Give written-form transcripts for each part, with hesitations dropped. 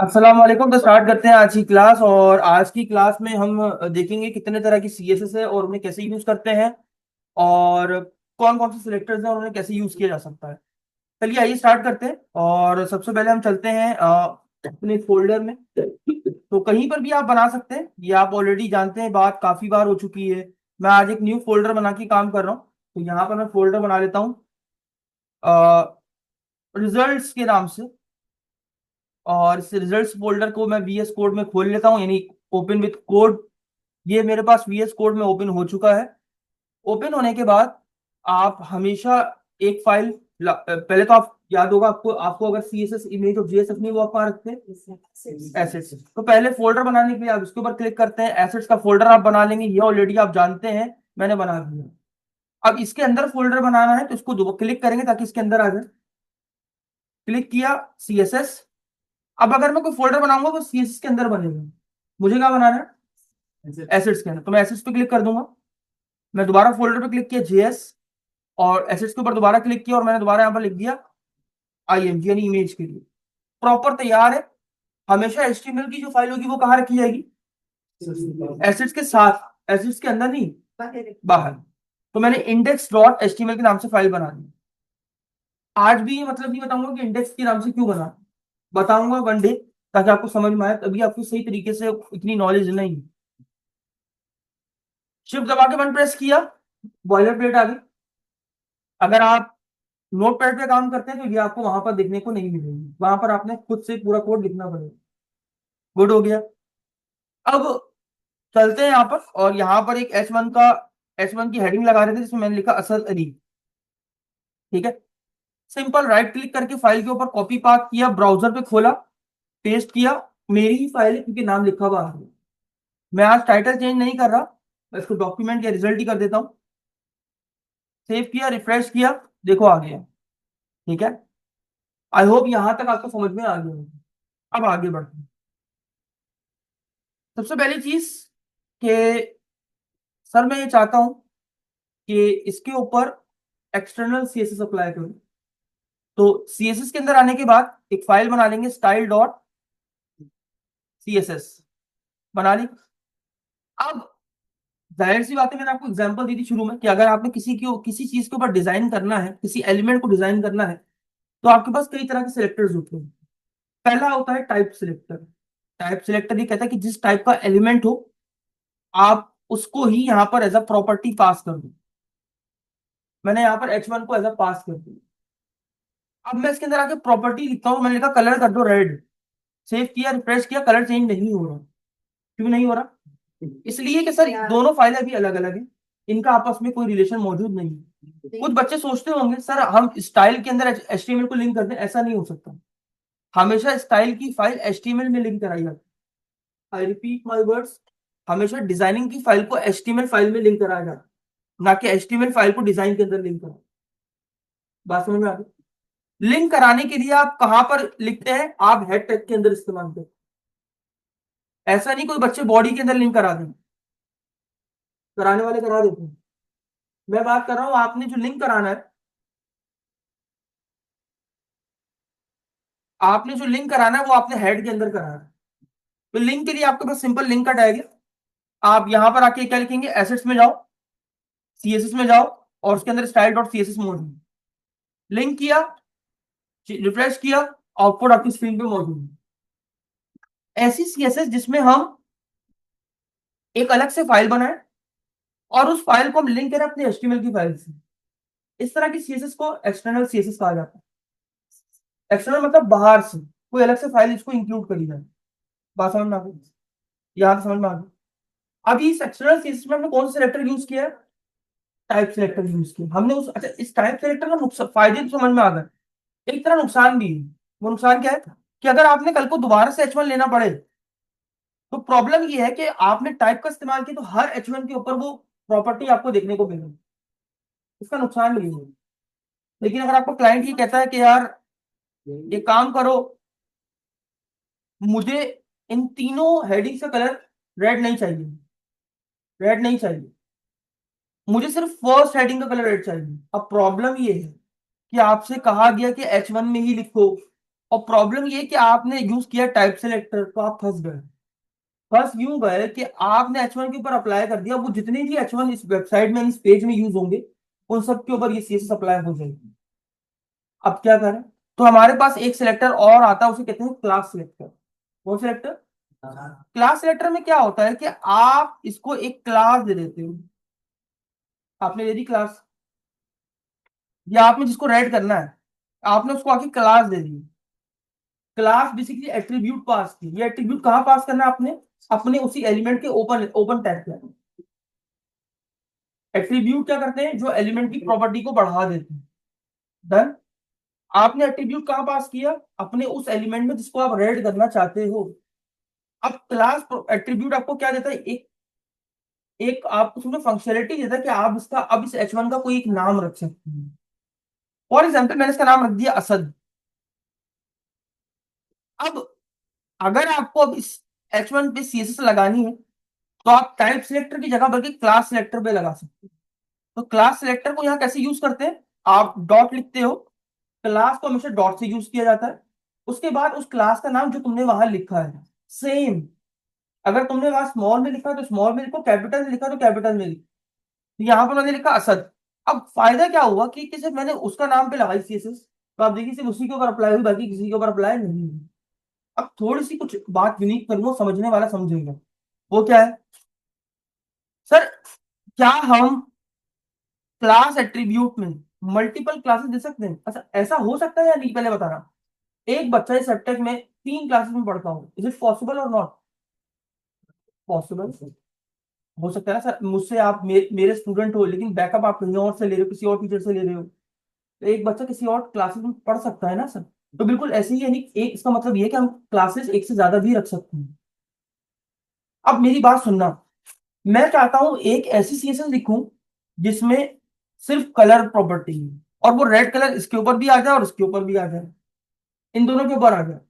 अस्सलाम वालेकुम। तो स्टार्ट करते हैं आज की क्लास। और आज की क्लास में हम देखेंगे कितने तरह की सीएसएस है और उन्हें कैसे यूज करते हैं, और कौन कौन से सिलेक्टर्स हैं और उन्हें कैसे यूज किया जा सकता है। चलिए आइए स्टार्ट करते हैं। और सबसे पहले हम चलते हैं अपने फोल्डर में। तो कहीं पर भी आप बना सकते हैं, ये आप ऑलरेडी जानते हैं, बात काफी बार हो चुकी है। मैं आज एक न्यू फोल्डर बना के काम कर रहा हूँ। तो यहाँ पर मैं फोल्डर बना लेता हूँ रिजल्ट्स के नाम से। और इस रिजल्ट्स फोल्डर को मैं वीएस कोड में खोल लेता हूँ, यानी ओपन विथ कोड। ये मेरे पास वीएस कोड में ओपन हो चुका है। ओपन होने के बाद आप हमेशा एक फाइल पहले तो आप याद होगा आपको आपको अगर सीएसएस इमेज और जेएसएफ नहीं वो आप कहाँ रखते हैं एसेट्स। तो पहले फोल्डर बनाने के लिए आप इसके ऊपर क्लिक करते हैं, एसेट्स का फोल्डर आप बना लेंगे। ये ऑलरेडी आप जानते हैं, मैंने बना दिया। अब इसके अंदर फोल्डर बनाना है तो इसको दो क्लिक करेंगे ताकि इसके अंदर आ जाए। क्लिक किया सीएसएस। अब अगर मैं कोई फोल्डर बनाऊंगा तो सीएसएस के अंदर बनेगा। मुझे क्या बनाना है एसेट्स के अंदर, तो मैं एसेट्स पे क्लिक कर दूंगा। मैं दोबारा फोल्डर पे क्लिक किया जेएस, और एसेट्स के ऊपर दोबारा क्लिक किया और मैंने दोबारा यहाँ पर लिख दिया आईएमजी यानी इमेज के लिए। प्रॉपर तैयार है। हमेशा एचटीएमएल की जो फाइल होगी वो कहाँ रखी जाएगी, एसेट्स के साथ, एसेट्स के अंदर नहीं, बाहर। तो मैंने इंडेक्स डॉट एचटीएमएल के नाम से फाइल बना दी। आज भी ये मतलब नहीं बताऊंगा कि इंडेक्स के नाम से क्यों बना, बताऊंगा वन डे, ताकि आपको समझ में आए। अभी आपको सही तरीके से इतनी नॉलेज नहीं। शिफ्ट दबा के वन प्रेस किया, बॉयलर प्लेट आ गई। अगर आप नोट पैड पे काम करते हैं तो ये आपको वहां पर देखने को नहीं मिलेगी, वहां पर आपने खुद से पूरा कोड लिखना पड़ेगा। गुड हो गया। अब चलते हैं यहाँ पर, और यहाँ पर एक एच वन की हेडिंग लगा रहे थे जिसमें मैंने लिखा असद अली। ठीक है। सिंपल राइट क्लिक करके फाइल के ऊपर कॉपी पास्ट किया, ब्राउजर पे खोला, पेस्ट किया। मेरी ही फाइल है क्योंकि नाम लिखा हुआ है। मैं आज टाइटल चेंज नहीं कर रहा, मैं इसको डॉक्यूमेंट या रिजल्ट ही कर देता हूँ। सेव किया, रिफ्रेश किया, देखो आ गया। ठीक है। आई होप यहां तक आपको समझ में आ गया होगा। अब आगे बढ़ते हैं। सबसे पहली चीज कि सर मैं ये चाहता हूं कि इसके ऊपर एक्सटर्नल सीएसएस अप्लाई करूं। तो सीएसएस के अंदर आने के बाद एक फाइल बना लेंगे, स्टाइल डॉट सीएसएस बना ली। अब जाहिर सी बात है, मैंने आपको एग्जांपल दी थी शुरू में कि अगर आपने किसी चीज के ऊपर डिजाइन करना है, किसी एलिमेंट को डिजाइन करना है, तो आपके पास कई तरह के सिलेक्टर्स होते हैं। पहला होता है टाइप सिलेक्टर। टाइप सिलेक्टर ये कहता है कि जिस टाइप का एलिमेंट हो आप उसको ही यहाँ पर एज अ प्रॉपर्टी पास कर दो। मैंने यहाँ पर H1 को एज अ पास कर दिया। अब मैं इसके अंदर आके प्रॉपर्टी लिखता हूँ, मैंने लिखा कलर कर दो रेड। सेव किया, रिफ्रेश किया, कलर चेंज नहीं हो रहा। क्यों नहीं हो रहा? इसलिए कि सर दोनों फाइलें भी अलग अलग हैं, इनका आपस में कोई रिलेशन मौजूद नहीं है। कुछ बच्चे सोचते होंगे सर हम स्टाइल के अंदर एचटीएमएल को लिंक कर दें, ऐसा नहीं हो सकता। हमेशा स्टाइल की फाइल एचटीएमएल में लिंक कराई जाती है। आई रिपीट माय वर्ड्स, हमेशा डिजाइनिंग की फाइल को एचटीएमएल फाइल में लिंक कराया जाता है, ना कि एचटीएमएल फाइल को डिजाइन के अंदर लिंक करा। बात समझ में आ गई? लिंक कराने के लिए आप कहां पर लिखते हैं, आप हेड टैग के अंदर इस्तेमाल करते हैं। ऐसा नहीं कोई बच्चे बॉडी के अंदर लिंक करा दें, कराने वाले करा देते हैं। मैं बात कर रहा हूं आपने जो लिंक कराना है, आपने जो लिंक कराना है वो आपने हेड के अंदर कराना है। तो लिंक के लिए आपके पास सिंपल लिंक का टैग है। आप यहां पर आके क्या लिखेंगे, एसेट्स में जाओ, सीएसएस में जाओ, और उसके अंदर स्टाइल डॉट सीएसएस मोड में लिंक किया, रिफ्रेश किया, आउटपुट आपकी स्क्रीन पे मौजूद है। ऐसी सीएसएस जिसमें हम एक अलग से फाइल बनाए और उस फाइल को हम लिंक करें अपने एचटीएमएल की फाइल से। इस तरह की सीएसएस को एक्सटर्नल सीएसएस कहा जाता है। एक्सटर्नल मतलब बाहर से कोई अलग से फाइल इसको इंक्लूड करी जाए। बात समझ में आ गई? यहाँ समझ में आ गई। अभी इस एक्सटर्नल सीएसएस में हमने कौन सा सिलेक्टर यूज किया है, टाइप सिलेक्टर यूज किया हमने। उस अच्छा, इस टाइप सिलेक्टर का नुकसान फायदे तो समझ में आ गए, एक तरह नुकसान भी है। वो नुकसान क्या है कि अगर आपने कल को दोबारा से H1 लेना पड़े तो प्रॉब्लम ये है कि आपने टाइप का इस्तेमाल किया तो हर H1 के ऊपर वो प्रॉपर्टी आपको देखने को मिलेगी। इसका नुकसान भी है। लेकिन अगर आपको क्लाइंट ही कहता है कि यार ये काम करो, मुझे इन तीनों हेडिंग का कलर रेड नहीं चाहिए, रेड नहीं चाहिए, मुझे सिर्फ फर्स्ट हेडिंग का कलर रेड चाहिए। अब प्रॉब्लम ये है कि आपसे कहा गया कि H1 में ही लिखो, और प्रॉब्लम ये कि आपने यूज किया टाइप सेलेक्टर, तो आप फंस गए। फंस यूं गए कि आपने H1 के ऊपर अप्लाई कर दिया, वो जितने भी H1 इस वेबसाइट में इस पेज में यूज होंगे उन सब के ऊपर ये CSS अप्लाई हो जाएगी। अब क्या करें? तो हमारे पास एक सिलेक्टर और आता है, उसे कहते हैं क्लास सिलेक्टर। कौन सिलेक्टर? क्लास सिलेक्टर में क्या होता है कि आप इसको एक क्लास दे देते हो। आपने दे दी क्लास, या आपने जिसको रेड करना है आपने उसको आके क्लास दे दी। क्लास बेसिकली एट्रीब्यूट पास की। ये एट्रीब्यूट कहाँ पास करना है आपने? अपने उसी एलिमेंट के ओपन ओपन टैग पे। एट्रीब्यूट क्या करते हैं? जो एलिमेंट की प्रॉपर्टी को बढ़ा देते हैं। डन। आपने एट्रीब्यूट कहाँ पास किया? अपने उस एलिमेंट में जिसको आप रेड करना चाहते हो। अब क्लास एट्रीब्यूट आपको क्या देता है? एक एक आपको उसमें फंक्शनलिटी देता है कि आप इसका अब इस H1 का कोई एक नाम रख सकते हैं। फॉर एग्जाम्पल मैंने इसका नाम रख दिया असद। अब अगर आपको अब इस H1 पे CSS लगानी है तो आप टाइप सिलेक्टर की जगह बल्कि क्लास सिलेक्टर पे लगा सकते हैं। तो क्लास सिलेक्टर को यहाँ कैसे यूज करते हैं? आप डॉट लिखते हो। क्लास को हमेशा डॉट से यूज किया जाता है। उसके बाद उस क्लास का नाम जो तुमने वहां लिखा है सेम। अगर तुमने वहां स्मॉल में लिखा है तो स्मॉल में लिखो, कैपिटल में लिखा तो कैपिटल में लिखो। तो यहाँ पर मैंने लिखा असद। अब फायदा क्या हुआ कि सिर्फ मैंने उसका नाम पे लगाई CSS, तो आप देखिए सिर्फ उसी के ऊपर अप्लाई हुई, बाकी किसी के ऊपर अप्लाई नहीं हुई। अब थोड़ी सी कुछ बात यूनिक करूंगा, समझने वाला समझेगा। वो क्या है? सर, क्या हम क्लास एट्रीब्यूट में मल्टीपल क्लासेस दे सकते हैं? अच्छा, ऐसा हो सकता है या नहीं पहले बता रहा। एक बच्चा इस सब्जेक्ट में 3 क्लासेस में पढ़ता हो, इज इट पॉसिबल और नॉट पॉसिबल? हो सकता है ना सर, मुझसे आप मेरे स्टूडेंट हो लेकिन बैकअप आप कहीं और से ले रहे हो, किसी और टीचर से ले रहे हो। तो एक बच्चा किसी और क्लासेस में पढ़ सकता है ना सर। तो बिल्कुल ऐसे ही है नहीं, एक इसका मतलब ये है कि हम क्लासेस एक से ज्यादा भी रख सकते हैं। अब मेरी बात सुनना। मैं चाहता हूं एक ऐसी CSS लिखूं जिसमें सिर्फ कलर प्रॉपर्टी है, और वो रेड कलर इसके ऊपर भी आ जाए और इसके ऊपर भी आ जाए, इन दोनों के ऊपर आ जाए।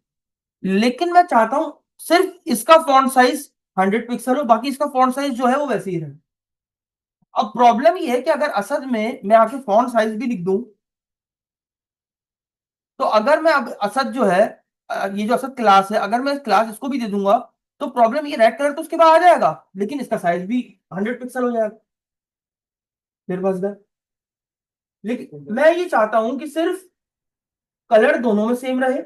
लेकिन मैं चाहता हूं सिर्फ इसका फॉन्ट साइज 100 पिक्सल हो, बाकी इसका फॉन्ट साइज जो है वो वैसे ही रहे। अब प्रॉब्लम ये है कि अगर असद में मैं आके फॉन्ट साइज भी लिख दूं, तो अगर मैं अब असद जो है ये जो असद क्लास है, अगर मैं क्लास इसको भी दे दूंगा, तो प्रॉब्लम ये रेड कलर तो उसके बाद आ जाएगा लेकिन इसका साइज भी 100 पिक्सल हो जाएगा। फिर बस गए। लेकिन मैं ये चाहता हूं कि सिर्फ कलर दोनों में सेम रहे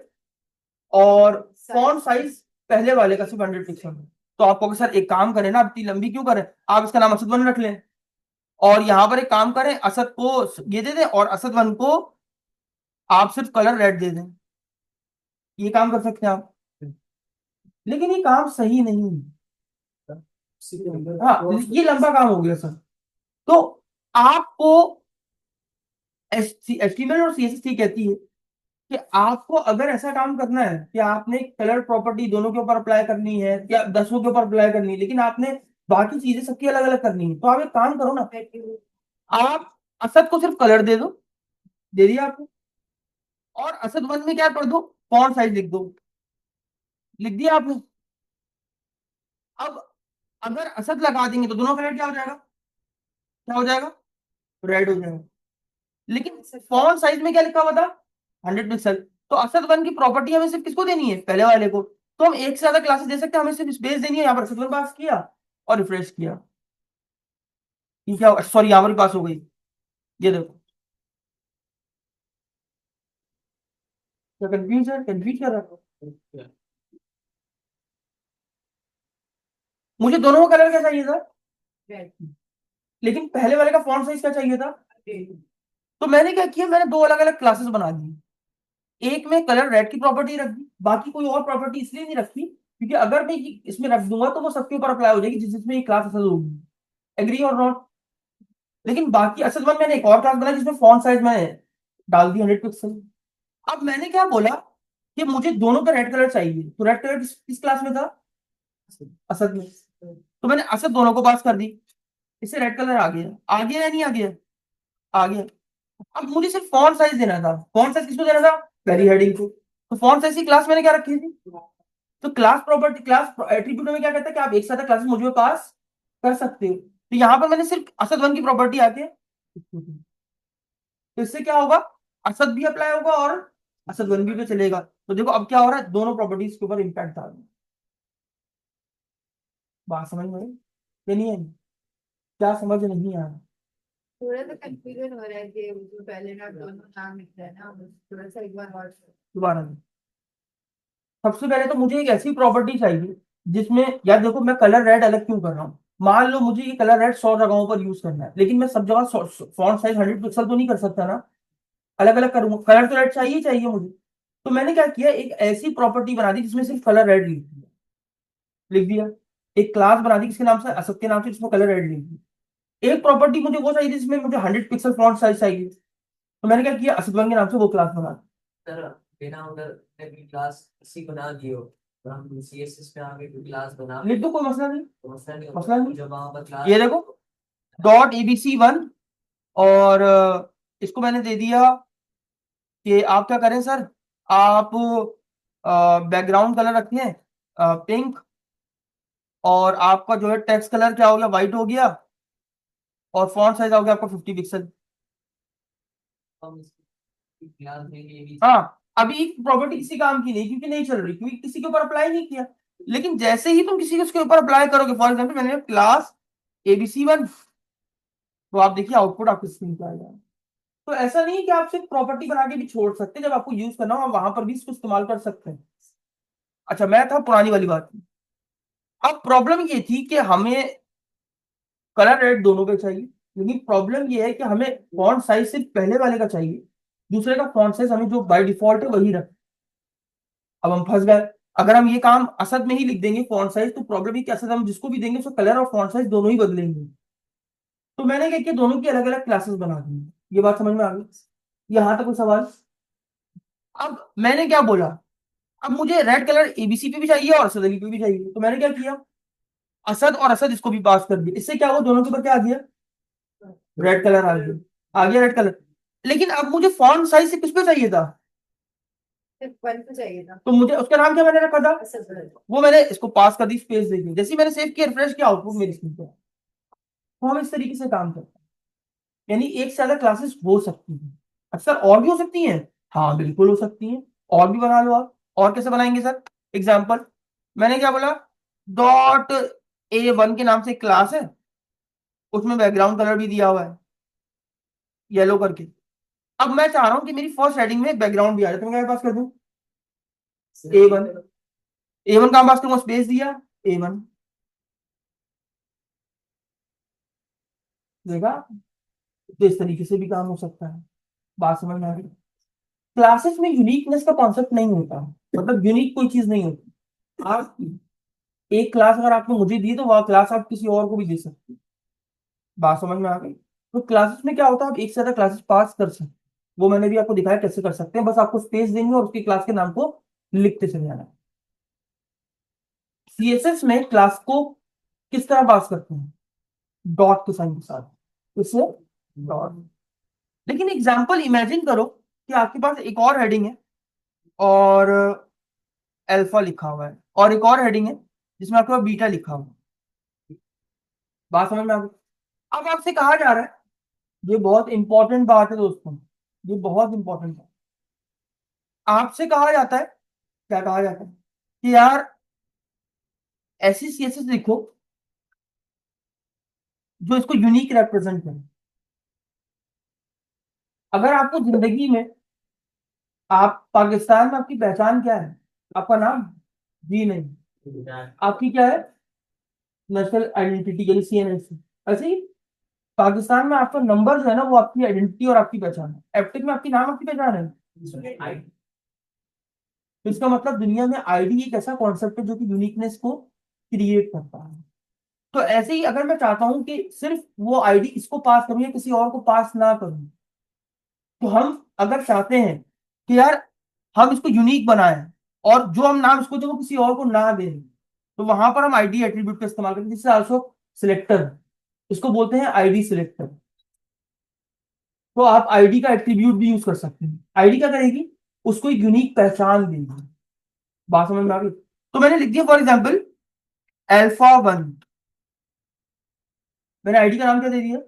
और फॉन्ट साइज पहले वाले का सिर्फ 100 पिक्सल हो। तो आप कहोगे सर एक काम करें ना, अब इतनी लंबी क्यों करें, आप इसका नाम असद वन रख लें और यहां पर एक काम करें, असद को ये दे दें और असद वन को आप सिर्फ कलर रेड दे दें। ये काम कर सकते हैं आप। लेकिन ये काम सही नहीं है। हाँ, ये लंबा काम हो गया सर। तो आपको HTML और CSS कहती है कि आपको अगर ऐसा काम करना है कि आपने कलर प्रॉपर्टी दोनों के ऊपर अप्लाई करनी है या 10 के ऊपर अप्लाई करनी है, लेकिन आपने बाकी चीजें सबकी अलग अलग करनी है, तो आप एक काम करो ना, आप असद को सिर्फ कलर दे दो। दे दिया आपको। और असद वन में क्या कर दो? फॉन्ट साइज लिख दो। लिख दिया आपने। अब अगर असद लगा देंगे तो दोनों कलर क्या हो जाएगा? क्या हो जाएगा? रेड हो जाएगा। लेकिन फॉन्ट साइज में क्या लिखा हुआ था? 100 पिक्सल। तो असद वन की प्रॉपर्टी हमें सिर्फ किसको देनी है? पहले वाले को। तो हम एक से ज्यादा क्लासेस दे सकते हैं, हमें सिर्फ स्पेस देनी है। यहाँ पर असद वन पास किया और रिफ्रेश किया। ठीक है, सॉरी यहाँ पर पास हो गई। ये देखो। क्या कंफ्यूज है? कंफ्यूज कर रहा है। मुझे दोनों का कलर क्या चाहिए था? लेकिन पहले वाले का फॉन्ट साइज क्या चाहिए था? तो मैंने क्या किया, मैंने दो अलग अलग क्लासेस बना दी। एक में कलर रेड की प्रॉपर्टी रख दी, बाकी कोई और प्रॉपर्टी इसलिए नहीं रखी क्योंकि अगर मैं इसमें रख दूंगा तो वो सबके ऊपर अप्लाई हो जाएगी जिसमें ये क्लास असल होगी। एग्री और नॉट? लेकिन बाकी असल में मैंने एक और क्लास बनाई जिसमें फॉन्ट साइज मैंने डाल दी 100 पिक्सल। अब मैंने क्या बोला कि मुझे दोनों का रेड कलर चाहिए, तो रेड कलर किस क्लास में था? असद में। तो मैंने असद दोनों को पास कर दी। इससे रेड कलर आ गया। आ गया या नहीं आ गया? आ गया। अब मुझे सिर्फ फॉन्ट साइज देना था। फॉन्ट साइज किसको देना था? पहली हेडिंग को। तो फॉन्ट साइज की क्लास मैंने क्या रखी थी? तो क्लास प्रॉपर्टी क्लास एट्रीब्यूट में क्या कहता है कि आप एक साथ क्लासेस मुझ में पास कर सकते हो। तो यहाँ पर मैंने सिर्फ असद वन की प्रॉपर्टी आके, तो इससे क्या होगा? असद भी अप्लाई होगा और असद 1 पे चलेगा। तो देखो अब क्या हो रहा है, दोनों प्रॉपर्टीज के ऊपर इम्पैक्ट आ रहा है। बात समझ में आई कि नहीं आई? क्या समझ नहीं आ रहा? थोड़ा सा कंफ्यूजन हो रहा है कि जो पहले ना दोनों नाम लिख रहे हैं ना, वो थोड़ा सा एक बार और दोबारा नहीं। सबसे पहले तो मुझे एक ऐसी प्रॉपर्टी चाहिए जिसमें, यार देखो मैं कलर रेड अलग क्यों कर रहा हूँ, मान लो मुझे ये कलर रेड 100 जगहों पर यूज करना है, लेकिन मैं सब जगह फॉन्ट साइज 100 पिक्सल तो नहीं कर सकता ना, अलग अलग करूंगा, कलर तो रेड चाहिए चाहिए मुझे। तो मैंने क्या किया, एक ऐसी प्रॉपर्टी बना दी जिसमें सिर्फ कलर रेड लिख दिया। एक क्लास बना दी किसके नाम से, असद के नाम से, जिसमें कलर रेड लिख दिया। एक प्रॉपर्टी मुझे वो चाहिए थी जिसमें मुझे 100 पिक्सल फॉन्ट साइज चाहिए, तो मैंने क्या किया, असद वन के नाम से वो क्लास बना दी। सर बिना उधर भी क्लास इसी बना दियो, तो हम सीएसएस पे आगे कोई क्लास बना लिख दो, कोई मसला नहीं। तो मसला नहीं मसला होता नहीं, जब वहां पर क्लास। ये देखो डॉट abc1, और इसको मैंने दे दिया कि आप क्या करें सर, आप बैकग्राउंड कलर रखें पिंक, और आपका जो है टेक्स्ट कलर क्या हो गया, व्हाइट हो गया, और फॉन्ट साइज हो गया आपका 50 पिक्सल। हम क्लास देंगे ये भी। हाँ, अभी प्रॉपर्टी किसी काम की नहीं, क्योंकि नहीं चल रही, क्योंकि किसी के ऊपर अप्लाई नहीं किया। लेकिन जैसे ही तुम किसी के उसके ऊपर अप्लाई करोगे, फॉर एग्जाम्पल मैंने क्लास abc1, तो आप देखिए आउटपुट आपकी स्क्रीन पे आ जाएगा। तो ऐसा नहीं है कि आप सिर्फ प्रॉपर्टी बना के भी छोड़ सकते हैं, जब आपको यूज करना हो आप वहां पर भी इसको इस्तेमाल कर सकते हैं। अच्छा, मैं था पुरानी वाली बात में। अब प्रॉब्लम ये थी कि हमें कलर रेड दोनों पे चाहिए, लेकिन प्रॉब्लम ये है कि हमें फॉन्ट साइज सिर्फ पहले वाले का चाहिए, दूसरे का फॉन्ट साइज हमें जो बाय डिफॉल्ट है वही रख। अब हम फंस गए। अगर हम ये काम असद में ही लिख देंगे फॉन्ट साइज, तो प्रॉब्लम है कि असद हम जिसको भी देंगे उसका कलर और फॉन्ट साइज दोनों ही बदलेंगे। तो मैंने क्या किया, दोनों की अलग अलग क्लासेस बना दी। ये बात समझ में आ गई? यहाँ तक कोई सवाल? अब मैंने क्या बोला, अब मुझे रेड कलर एबीसी पे भी चाहिए और असद अली पे भी चाहिए, तो मैंने क्या किया, असद और असद इसको भी पास कर दिया। इससे क्या हुआ, दोनों के ऊपर क्या आ गया, रेड कलर आ गया रेड कलर। लेकिन अब मुझे फॉन्ट साइज से किस पे चाहिए था, सिर्फ वन को चाहिए था। तो मुझे उसका नाम क्या मैंने रखा था, असद वाला। वो मैंने इसको पास कर दी स्पेस देके, जैसे ही मैंने सेव किया रिफ्रेश किया, आउटपुट मेरी स्क्रीन पे। तो हम इस तरीके से काम करते हैं। यानी एक से ज्यादा क्लासेस हो सकती हैं, अक्सर और भी हो सकती हैं। हाँ बिल्कुल हो सकती हैं, और भी बना लो आप। और कैसे बनाएंगे सर, एग्जाम्पल, मैंने क्या बोला, डॉट a1 के नाम से एक क्लास है, उसमें बैकग्राउंड कलर भी दिया हुआ है येलो करके। अब मैं चाह रहा हूँ कि मेरी फर्स्ट हेडिंग में बैकग्राउंड भी आ जाए, तो मैं क्या पास कर दूं, a1। a1 कहाँ पास करूंगा, स्पेस दिया, a1। देखा, तो इस तरीके से भी काम हो सकता है। बात समझ में आ गई? क्लासेस में यूनिकनेस का कॉन्सेप्ट नहीं होता, मतलब यूनिक कोई चीज नहीं होती। आप एक क्लास अगर आपने मुझे दी, तो वह क्लास आप किसी और को भी दे सकते हैं। बात समझ में आ गई? तो क्लासेस में क्या होता है, आप एक से ज्यादा क्लासेस पास कर सकते हैं। वो मैंने भी आपको दिखाया कैसे कर सकते हैं, बस आपको स्पेस देंगे और उसकी क्लास के नाम को लिखते चले जाना है। सीएसएस में क्लास को किस तरह पास करते हैं, डॉट के साइन के साथ, इससे डॉट। लेकिन एग्जाम्पल इमेजिन करो कि आपके पास एक और हेडिंग है, और अल्फा लिखा हुआ है, और एक और हेडिंग है जिसमें आपके पास बीटा लिखा हुआ है। बात समझ में आ गई? अब आपसे कहा जा रहा है, ये बहुत इंपॉर्टेंट बात है दोस्तों, ये बहुत इंपॉर्टेंट है। आपसे कहा जाता है, क्या कहा जाता है, कि यार ऐसी सीएसएस लिखो जो इसको यूनिक रिप्रेजेंट करे। अगर आपको जिंदगी में, आप पाकिस्तान में आपकी पहचान क्या है, आपका नाम, जी नहीं, आपकी क्या है, नेशनल आइडेंटिटी यानी सीएनएस। ऐसे ही पाकिस्तान में आपका नंबर जो है ना, वो आपकी आइडेंटिटी और आपकी पहचान है। एप्टिक में आपकी नाम आपकी पहचान है। तो इसका मतलब दुनिया में आईडी एक ऐसा कॉन्सेप्ट है जो कि यूनिकनेस को क्रिएट करता है। तो ऐसे ही अगर मैं चाहता हूं कि सिर्फ वो आईडी इसको पास करूं या किसी और को पास ना करूं, तो हम अगर चाहते हैं कि यार हम इसको यूनिक बनाएं, और जो हम नाम इसको दें वो किसी और को ना दें, तो वहां पर हम आईडी एट्रीब्यूट का इस्तेमाल करते हैं, जिससे आल्सो सिलेक्टर, इसको बोलते हैं आईडी सिलेक्टर। तो आप आईडी का एट्रीब्यूट भी यूज कर सकते हैं। आईडी क्या करेगी, उसको एक यूनिक पहचान देगी। बात समझ में आ गई? तो मैंने लिख दिया फॉर एग्जाम्पल अल्फा 1, मैंने आईडी का नाम क्या दे दिया।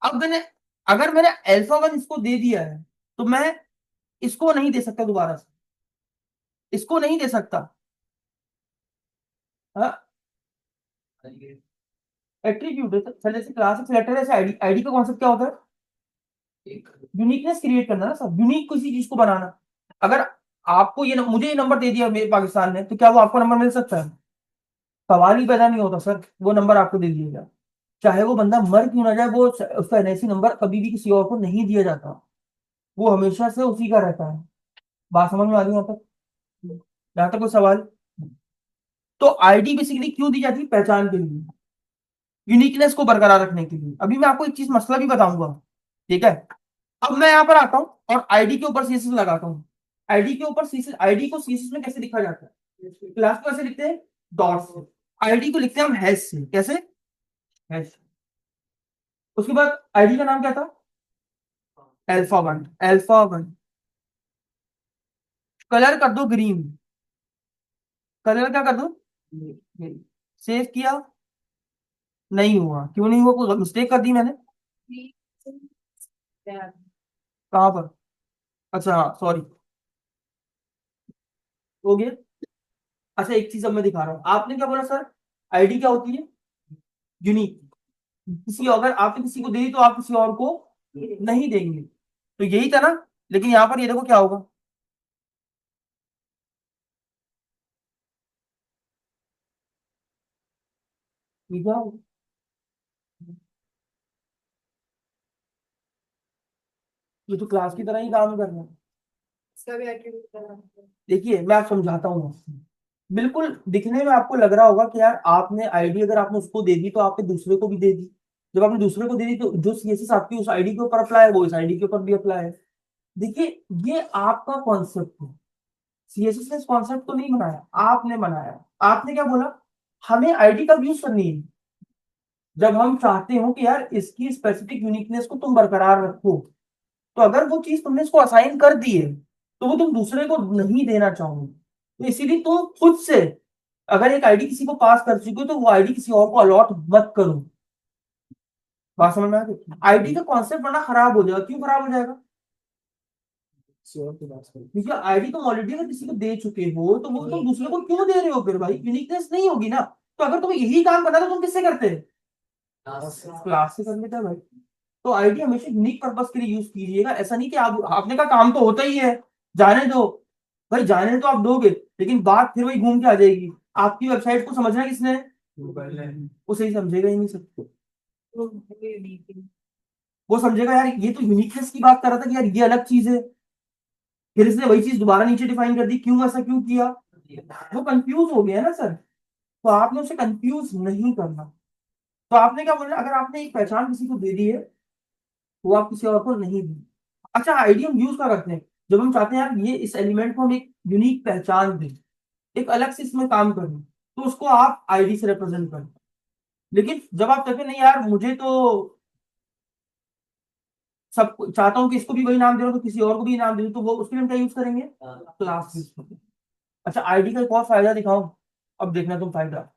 अब मैंने, अगर मैंने अल्फा 1 इसको दे दिया है, तो मैं इसको नहीं दे सकता दोबारा से, इसको नहीं दे सकता। हाँ, एट्रीब्यूट है सर, जैसे क्लास सेलेक्टर, ऐसे आईडी, आईडी का कॉन्सेप्ट क्या होता है? यूनिकनेस क्रिएट करना ना सर, यूनिक किसी चीज को बनाना। अगर आपको ये मुझे ये नंबर दे दिया मेरे पाकिस्तान ने, तो क्या वो आपको नंबर मिल सकता है? सवाल ही पैदा नहीं होता सर, वो नंबर आपको दे दिया जाए, चाहे वो बंदा मर क्यों ना जाए, वो उसका एनआईसी नंबर कभी भी किसी और को नहीं दिया जाता, वो हमेशा से उसी का रहता है। बात समझ में आ रही है यहाँ तक? यहाँ तक कोई सवाल? तो आईडी बेसिकली क्यों दी जाती है? पहचान के लिए, यूनिकनेस को बरकरार रखने के लिए। अभी मैं आपको एक चीज मसला भी बताऊंगा, ठीक है? अब मैं यहाँ पर आता हूँ और आईडी के ऊपर सीएसएस लगाता हूँ। आईडी के ऊपर सीएसएस, आईडी को सीएसएस में कैसे लिखा जाता है? क्लास को कैसे लिखते हैं? डॉट से। आईडी को लिखते हैं हम हैश से। कैसे? हैश। उसके बाद आईडी का नाम क्या था? Alpha one. Alpha one. Colour कर दो ग्रीन। कलर क्या कर दो? सेव किया, नहीं हुआ। क्यों नहीं हुआ? कोई मिस्टेक कर दी मैंने? कहाँ पर? अच्छा हाँ, सॉरी, हो गया। अच्छा एक चीज अब मैं दिखा रहा हूँ, आपने क्या बोला सर? आईडी क्या होती है? यूनिक। किसी, अगर आपने किसी को दे दी तो आप किसी और को नहीं देंगे, तो यही था ना। लेकिन यहाँ पर ये देखो क्या होगा, ये क्या होगा? ये तो क्लास की तरह ही काम कर रहा है। इसका भी एट्रीब्यूट करना है। देखिए मैं आप समझाता हूँ आपको। बिल्कुल दिखने में आपको लग रहा होगा कि यार आपने आईडी अगर आपने उसको दे दी तो आपने दूसरे को भी दे दी। जब आपने दूसरे को दे दी तो जो सीएसएस आपकी उस आईडी के ऊपर अप्लाई है वो इस आईडी के ऊपर भी अप्लाई है। देखिए ये आपका कॉन्सेप्ट है, सीएसएस ने इस कॉन्सेप्ट को नहीं बनाया, आपने बनाया। आपने क्या बोला? हमें आईडी कब यूज करनी है? जब हम चाहते हो कि यार इसकी स्पेसिफिक यूनिकनेस को तुम बरकरार रखो। तो अगर वो चीज तुमने इसको असाइन कर दी है तो वो तुम दूसरे को नहीं देना चाहोगे, तो इसीलिए तुम खुद से, अगर एक आईडी किसी को पास कर चुके हो तो वो आईडी किसी और को अलॉट मत करो। बात समझ में आ गई? आईडी का कॉन्सेप्ट बड़ा खराब हो जाएगा। क्यों खराब हो जाएगा? क्योंकि आईडी तुम ऑलरेडी अगर किसी को दे चुके हो तो वो तुम दूसरे को क्यों दे रहे हो? फिर भाई यूनिकनेस नहीं होगी ना। तो अगर तुम्हें यही काम करना तो तुम किससे करते? क्लास से कर लेते हैं भाई। तो आईडी हमेशा यूनिक पर्पस के लिए यूज कीजिएगा। ऐसा नहीं कि आप, आपने का काम तो होता ही है, जाने दो। भाई जाने तो आप दोगे, लेकिन बात फिर वही घूम के आ जाएगी। आपकी वेबसाइट को समझना किसने है? वो सही समझेगा ही नहीं सकते। तो ये unique है। वो समझेगा यार ये तो यूनिकनेस की बात कर रहा था कि यार ये अलग चीज है, फिर इसने वही चीज दोबारा नीचे डिफाइन कर दी, क्यों ऐसा क्यों किया? वो कंफ्यूज हो गया ना सर। तो आपने उसे कंफ्यूज नहीं करना। तो आपने क्या बोला, अगर आपने एक पहचान किसी को दे दी है वो आप किसी और को नहीं दी। अच्छा आईडी हम यूज क्या करते हैं? जब हम चाहते हैं यार ये इस एलिमेंट को हम एक यूनिक पहचान दें, एक अलग से इसमें काम करें, तो उसको आप आईडी से रिप्रेजेंट करें। लेकिन जब आप कहते हैं नहीं यार मुझे तो सब चाहता हूँ कि इसको भी वही नाम दे रहा हूँ तो किसी और को भी नाम दे दूं, तो वो उसके लिए हम क्या यूज करेंगे? क्लास यूज करेंगे। अच्छा आईडी का एक और फायदा दिखाऊं? अब देखना तुम फायदा,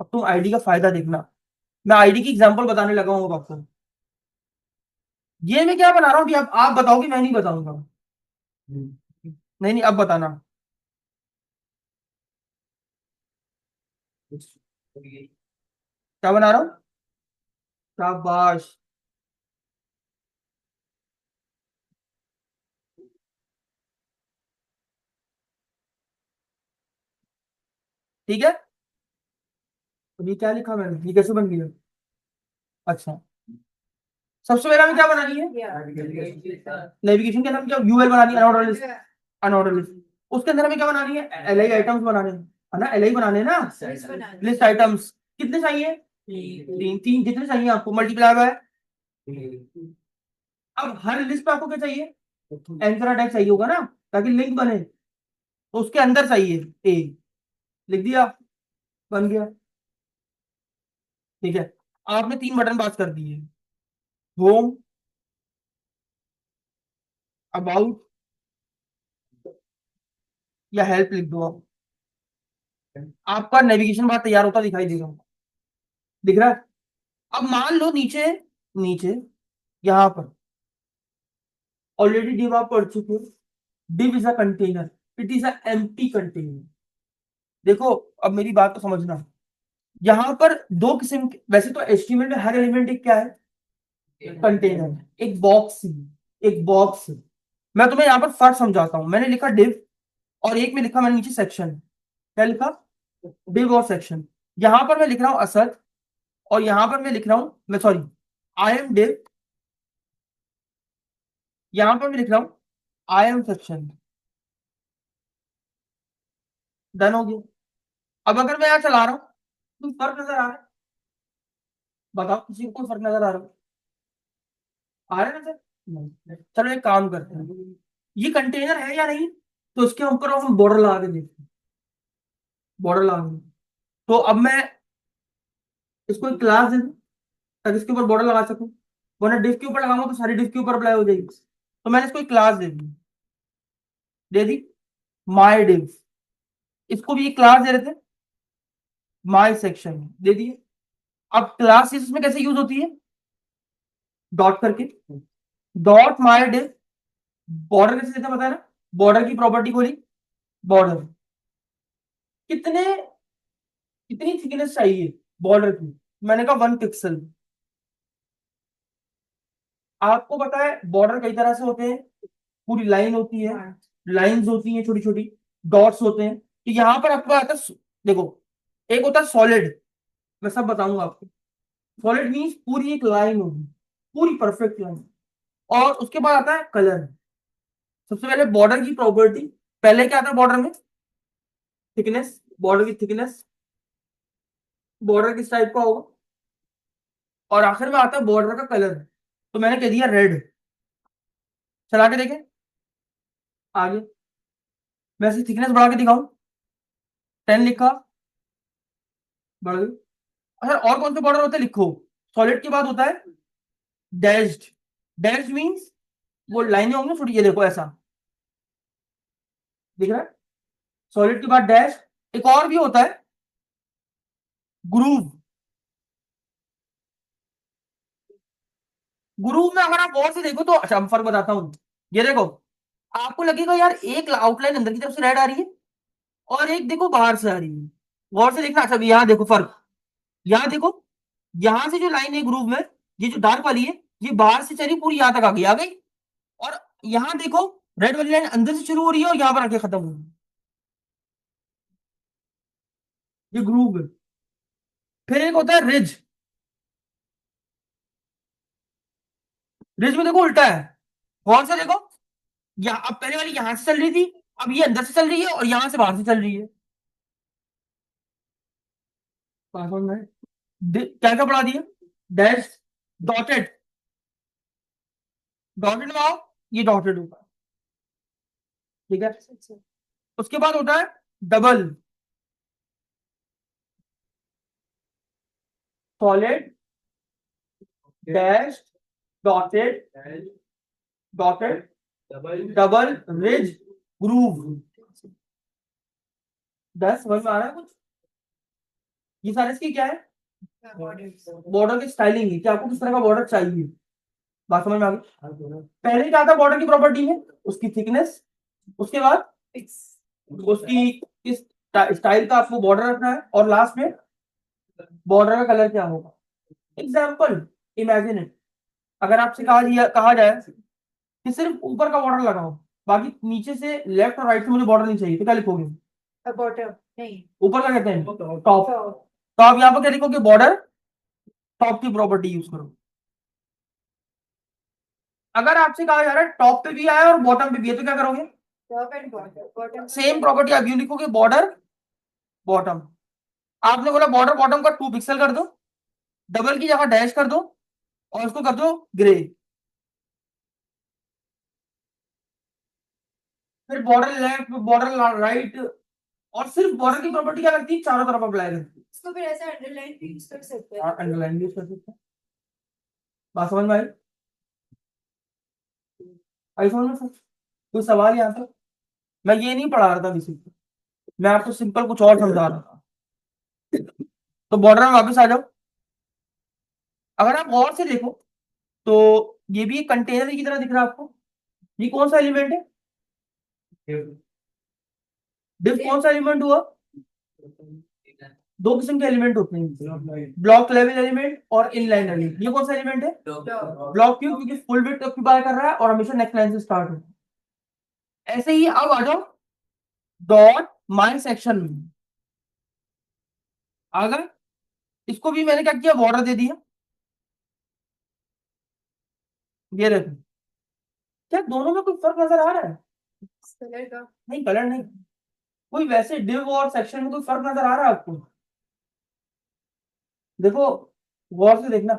अब तुम आईडी का फायदा देखना। मैं आईडी की एग्जांपल बताने लगा हूँ अब आपको। ये मैं क्या बना रहा हूँ कि आप बताओगे, मैं नहीं बताऊंगा। नहीं नहीं अब बताना। क्या बना रहा हूँ? शाबाश। ठीक है, अब ये क्या लिखा मैंने, ये कैसे बन गया? अच्छा, सबसे पहले हमें क्या बनानी है? नेविगेशन के अंदर क्या यूएल बनानी है? Unordered list. Unordered list. उसके अंदर हमें क्या बनानी है? एलआई आइटम्स बनाने हैं, है ना? एलआई बनाने हैं ना, लिस्ट आइटम्स। कितने चाहिए? तीन। तीन जितने चाहिए आपको मल्टीप्लाई बाय। अब हर लिस्ट पे आपको क्या चाहिए? एंकर अटैक चाहिए होगा ना, ताकि लिंक बने। तो उसके अंदर चाहिए ए, लिख दिया, बन गया। ठीक है, आपने तीन बटन पास कर दिए, होम, अबाउट या हेल्प लिख दो आप। आपका नेविगेशन बार तैयार होता दिखाई दे रहा, दिख रहा है? अब मान लो नीचे, नीचे यहाँ पर ऑलरेडी डिव आप पढ़ चुके हो, div is a container, it is a empty container। देखो अब मेरी बात को समझना, यहाँ पर दो किस्म के, वैसे तो HTML में हर एलिमेंट एक क्या है, कंटेनर, एक बॉक्स, एक बॉक्स। मैं तुम्हें यहाँ पर फर्क समझाता हूं, मैंने लिखा div और एक में लिखा मैंने नीचे सेक्शन। क्या लिखा, div और सेक्शन। यहां पर मैं लिख रहा हूं असद, और यहां पर मैं लिख रहा हूं, मैं सॉरी, आई एम div, यहां पर मैं लिख रहा हूं आई एम सेक्शन। डन हो गया। अब अगर मैं यहाँ चला रहा हूं तो फर्क नजर आ रहा है, बताओ किसी को कोई फर्क नजर आ रहा है, आ रहा है नजर? नहीं। चलो एक काम करते हैं, ये कंटेनर है या नहीं, तो इसके ऊपर हम बॉर्डर लगा के देखते हैं। बॉर्डर लगा दें। तो अब मैं इसको एक क्लास दे दूं ताकि इसके ऊपर बॉर्डर लगा सकूं, वरना डिव के ऊपर लगाऊंगा तो सारी डिव के ऊपर अप्लाई हो जाएगी। तो मैंने इसको एक क्लास दे दी, माई डिव। इसको भी एक क्लास दे रहे थे, माई सेक्शन दे दिए। अब क्लास इसमें कैसे यूज होती है, डॉट करके, डॉट माई डिव। बॉर्डर कैसे देते हैं पता है ना, बॉर्डर की प्रॉपर्टी खोली, बॉर्डर कितने, कितनी थिकनेस चाहिए बॉर्डर की, मैंने कहा 1 पिक्सल। आपको पता है बॉर्डर कई तरह से होते हैं, पूरी लाइन होती है, लाइंस होती हैं छोटी छोटी, डॉट्स होते हैं। तो यहाँ पर आपको आता है, देखो, एक होता है सॉलिड, मैं सब बताऊंगा आपको। सॉलिड मीन्स पूरी एक लाइन होगी, पूरी परफेक्ट लाइन। और उसके बाद आता है कलर। सबसे पहले बॉर्डर की प्रॉपर्टी, पहले क्या आता है बॉर्डर में, थिकनेस, बॉर्डर की थिकनेस, बॉर्डर किस टाइप का होगा, और आखिर में आता है बॉर्डर का कलर। तो मैंने कह दिया रेड, चला के देखें आगे, मैं इसकी थिकनेस बढ़ा के दिखाऊं, 10 लिखा, बढ़ गई। अच्छा और कौन से बॉर्डर होते हैं लिखो, सॉलिड के बाद होता है डैश्ड। डैश्ड मींस वो लाइनें होंगी छोटी, ये देखो ऐसा दिख रहा है, सॉलिड के बाद डैश। एक और भी होता है ग्रूव। ग्रूव में अगर आप गौर से देखो तो, अच्छा मैं फर्क बताता हूँ, ये देखो, आपको लगेगा यार एक आउटलाइन अंदर की तरफ से रेड आ रही है और एक देखो बाहर से आ रही है, गौर से देखना। अच्छा अभी यहाँ देखो फर्क, यहाँ देखो, यहां से जो लाइन है ग्रूव में, ये जो डार्क वाली है, ये बाहर से चली पूरी यहां तक आ गई, आ गई। और यहाँ देखो रेड वाली लाइन अंदर से शुरू हो रही है और यहाँ पर आके खत्म हो रही है, ये ग्रूव है। फिर एक होता है रिज। रिज में देखो उल्टा है, कौन सा देखो, यहाँ अब पहले वाली यहां से चल रही थी, अब ये अंदर से चल रही है और यहां से बाहर से चल रही है। पासवर्ड में क्या क्या पढ़ा दिया, डैश, डॉटेड, डॉटेड में आओ, ये डॉटेड होगा, ठीक है। उसके बाद होता है double, solid, dash, dotted, dotted, double, ridge, groove. 10 समझ में आ रहा है कुछ, ये सारे इसकी क्या है, बॉर्डर की स्टाइलिंग है कि आपको किस तरह का बॉर्डर चाहिए। बात समझ में आ गई। पहले क्या था बॉर्डर की प्रॉपर्टी में, उसकी थिकनेस, उसके बाद उसकी किस स्टाइल का आपको बॉर्डर रखना है, और लास्ट में बॉर्डर का कलर क्या होगा। एग्जाम्पल, इमेजिन इट, अगर आपसे कहा जाए कि सिर्फ ऊपर का बॉर्डर लगाओ, बाकी नीचे से लेफ्ट और राइट से मुझे बॉर्डर नहीं चाहिए, तो क्या लिखोगे, बॉटम नहीं, ऊपर का कहते हैं टॉप, तो आप यहाँ पर क्या लिखोगे, बॉर्डर टॉप की प्रॉपर्टी यूज करो। अगर आपसे कहा जा रहा है टॉप पे भी आया और बॉटम पे भी है, तो क्या करोगे, top and bottom, bottom same property आप यूं लिखोगे, बॉर्डर बॉटम। आपने बोला बॉर्डर बॉटम का 2 पिक्सल कर दो, डबल की जगह डैश कर दो, और उसको कर दो ग्रे। फिर बॉर्डर लेफ्ट, बॉर्डर राइट, और सिर्फ बॉर्डर की प्रॉपर्टी क्या करती है, चारों तरफ अप्लाई करती इसको फिर ऐसा अंडरलाइन भी यूज कर सकते है, हैं। अंडरलाइन यूज कर सकते हैं। बात समझ में आई, आई समझ में सर, कोई सवाल यहाँ पर, मैं ये नहीं पढ़ा रहा था किसी को, मैं आपको सिंपल कुछ और समझा रहा था। तो बॉर्डर में वापस आ जाओ, अगर आप गौर से देखो तो ये भी एक कंटेनर की तरह दिख रहा है आपको, ये कौन सा एलिमेंट है, डिव कौन सा एलिमेंट हुआ? दो किस्म के एलिमेंट होते हैं, ब्लॉक लेवल एलिमेंट और इनलाइन एलिमेंट। ये कौन सा एलिमेंट है? ब्लॉक। क्यों? क्योंकि फुल विड्थ ऑक्यूपाई कर रहा है और हमेशा नेक लाइन से स्टार्ट होता है। ऐसे ही अब आ जाओ डॉट माय सेक्शन में। अगर इसको भी मैंने क्या किया, बॉर्डर दे दिया। ये देखो, क्या दोनों में कोई फर्क नजर आ रहा है? कलर का नहीं, कलर नहीं। कोई वैसे डिव और सेक्शन में कोई फर्क नजर आ रहा है आपको? देखो, गौर से देखना।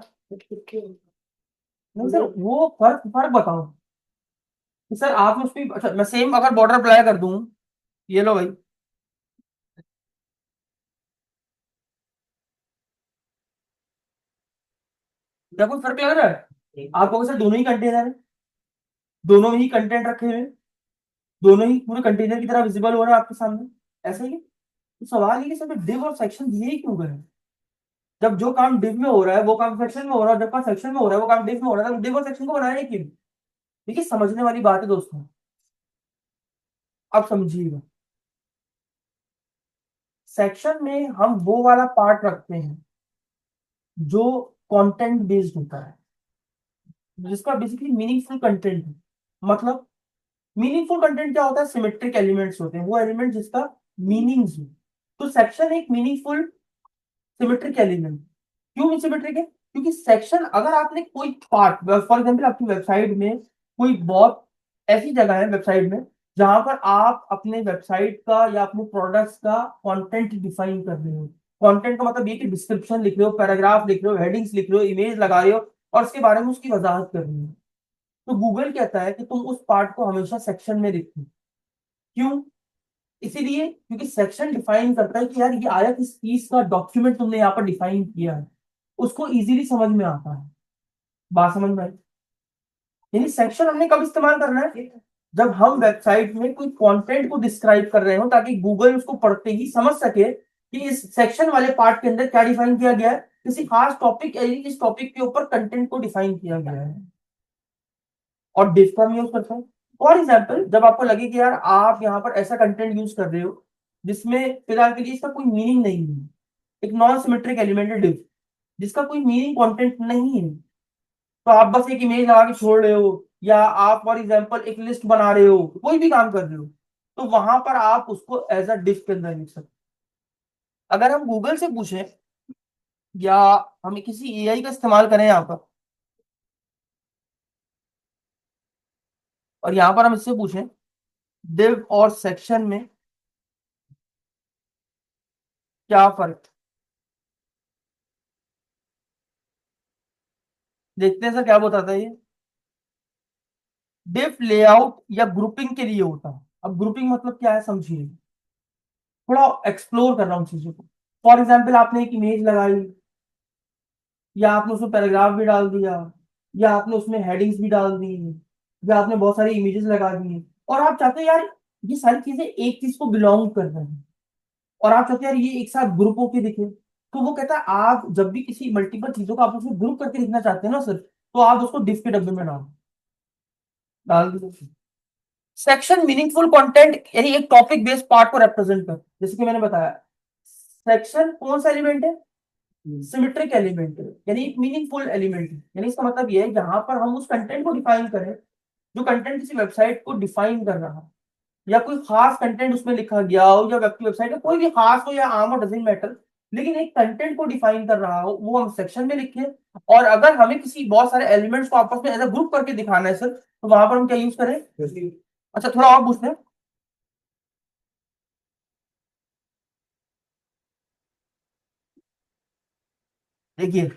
नहीं सर, वो फर्क फर्क बताओ कि सर आपने उस पर, अच्छा मैं सेम अगर बॉर्डर अप्लाई कर दूं, ये लो भाई, क्या कोई फर्क लग रहा है आपको? सर दोनों ही कंटेनर है, दोनों में ही कंटेंट रखे हुए हैं, दोनों ही पूरे कंटेनर की तरह विजिबल हो रहा है आपके सामने, ऐसा ही है। तो सवाल ये कि सर डिव और सेक्शन दिए ही क्यों गए? जब जो काम डिव में हो रहा है वो काम सेक्शन में हो रहा है, जब काम सेक्शन में हो रहा है वो काम डिव में हो रहा है, तो डिव और सेक्शन को बनाया ही क्यों? देखिए, समझने वाली बात है दोस्तों, अब समझिएगा। सेक्शन में हम वो वाला पार्ट रखते हैं जो कंटेंट बेस्ड होता है, जिसका बेसिकली मीनिंगफुल कंटेंट है। मतलब मीनिंगफुल कंटेंट क्या होता है? सिमेट्रिक एलिमेंट्स होते हैं, वो एलिमेंट जिसका मीनिंग्स हो। तो सेक्शन एक मीनिंगफुल सिमेट्रिक एलिमेंट। क्यों सिमेट्रिक है? क्योंकि सेक्शन, अगर आपने कोई पार्ट, फॉर एग्जांपल आपकी वेबसाइट में कोई बहुत ऐसी जगह है वेबसाइट में जहां पर आप अपने वेबसाइट का या अपने प्रोडक्ट्स का कंटेंट डिफाइन कर रहे हो। कंटेंट का मतलब ये कि डिस्क्रिप्शन लिख रहे हो, पैराग्राफ लिख रहे हो, हेडिंग्स लिख रहे हो, इमेज लगा रहे हो और उसके बारे में उसकी वजाहत कर रहे हो। तो गूगल कहता है कि तुम उस पार्ट को हमेशा सेक्शन में लिखो। क्यों? इसीलिए क्योंकि सेक्शन डिफाइन करता है कि यार ये आया किस चीज का डॉक्यूमेंट तुमने यहाँ पर डिफाइन किया है, उसको इजीली समझ में आता है। बात समझ में आई? यानी सेक्शन हमने कब इस्तेमाल करना है? जब हम वेबसाइट में कोई कंटेंट को डिस्क्राइब कर रहे हो, ताकि गूगल उसको पढ़ते ही समझ सके कि इस सेक्शन वाले पार्ट के अंदर क्या डिफाइन किया गया है, किसी खास टॉपिक यानी इस टॉपिक के ऊपर कंटेंट को डिफाइन किया गया है। और डिफ का हम यूज करते हैं। फॉर एग्जाम्पल, जब आपको लगे कि यार आप यहाँ पर ऐसा कंटेंट यूज कर रहे हो जिसमें फिलहाल के लिए इसका कोई मीनिंग नहीं है, एक नॉन सिमेट्रिक एलिमेंट है डिफ, जिसका कोई मीनिंग कंटेंट नहीं है, तो आप बस एक इमेज लगा के छोड़ रहे हो, या आप फॉर एग्जाम्पल एक लिस्ट बना रहे हो, कोई भी काम कर रहे हो, तो वहां पर आप उसको एज अ डिफ के अंदर लिख सकते हो। अगर हम गूगल से पूछें या हम किसी एआई का इस्तेमाल करें यहाँ पर, और यहाँ पर हम इससे पूछें डिव और सेक्शन में क्या फर्क, देखते हैं सर क्या बताता है ये। डिफ लेआउट या ग्रुपिंग के लिए होता है। अब ग्रुपिंग मतलब क्या है समझिए, थोड़ा एक्सप्लोर कर रहा हूँ चीजों को। फॉर एग्जाम्पल, आपने एक इमेज लगाई, या आपने उसमें पैराग्राफ भी डाल दिया, या आपने उसमें हेडिंग्स भी डाल दी, या आपने बहुत सारी इमेजेस लगा दी, और आप चाहते हो यार ये सारी चीजें एक चीज को बिलोंग कर रहे हैं, और आप चाहते हो यार ये एक साथ ग्रुप होके दिखे। तो वो कहता है आप जब भी किसी मल्टीपल चीजों को आप उसमें ग्रुप करके लिखना चाहते हैं ना सर, तो आप उसको डिफ के डब्बे में डाल दीजिए। सेक्शन मीनिंगफुल कंटेंट यानी एक टॉपिक बेस्ड पार्ट को रिप्रेजेंट कर, जैसे कि मैंने बताया। सेक्शन कौन सा एलिमेंट है? सिमेट्रिक एलिमेंट है, यानी एक मीनिंगफुल एलिमेंट है। यानी इसका मतलब ये है जहां पर हम उस कंटेंट को डिफाइन करें जो कंटेंट किसी वेबसाइट को डिफाइन कर रहा है, या कोई खास कंटेंट उसमें लिखा गया हो, या आपकी वेबसाइट में कोई भी खास हो या आम हो, डजेंट मैटर, लेकिन एक कंटेंट को डिफाइन कर रहा हो, वो हम सेक्शन में लिखें। और अगर हमें किसी बहुत सारे एलिमेंट्स को आपस में एज अ ग्रुप करके दिखाना है सर, तो वहां पर हम क्या यूज करें? अच्छा, थोड़ा और पूछते हैं। देखिए,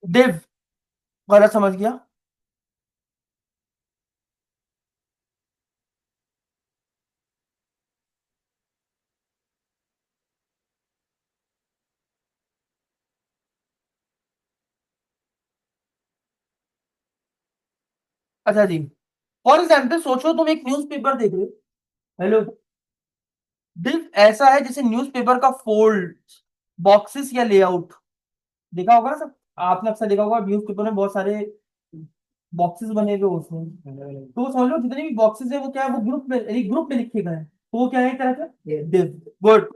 दिव गलत समझ गया। अच्छा जी, फॉर एग्जाम्पल सोचो तुम एक न्यूज़पेपर देख रहे हो। हेलो, दिव ऐसा है जैसे न्यूज़पेपर का फोल्ड, बॉक्सेस या लेआउट। देखा होगा ना सब, आपने अक्सर देखा होगा न्यूज़पेपर में बहुत सारे बॉक्सेस बने हुए उसमें, तो वो समझ लो जितने भी बॉक्सेस है वो क्या है, वो ग्रुप में लिखे गए हैं, तो वो क्या है एक तरह का div। गुड।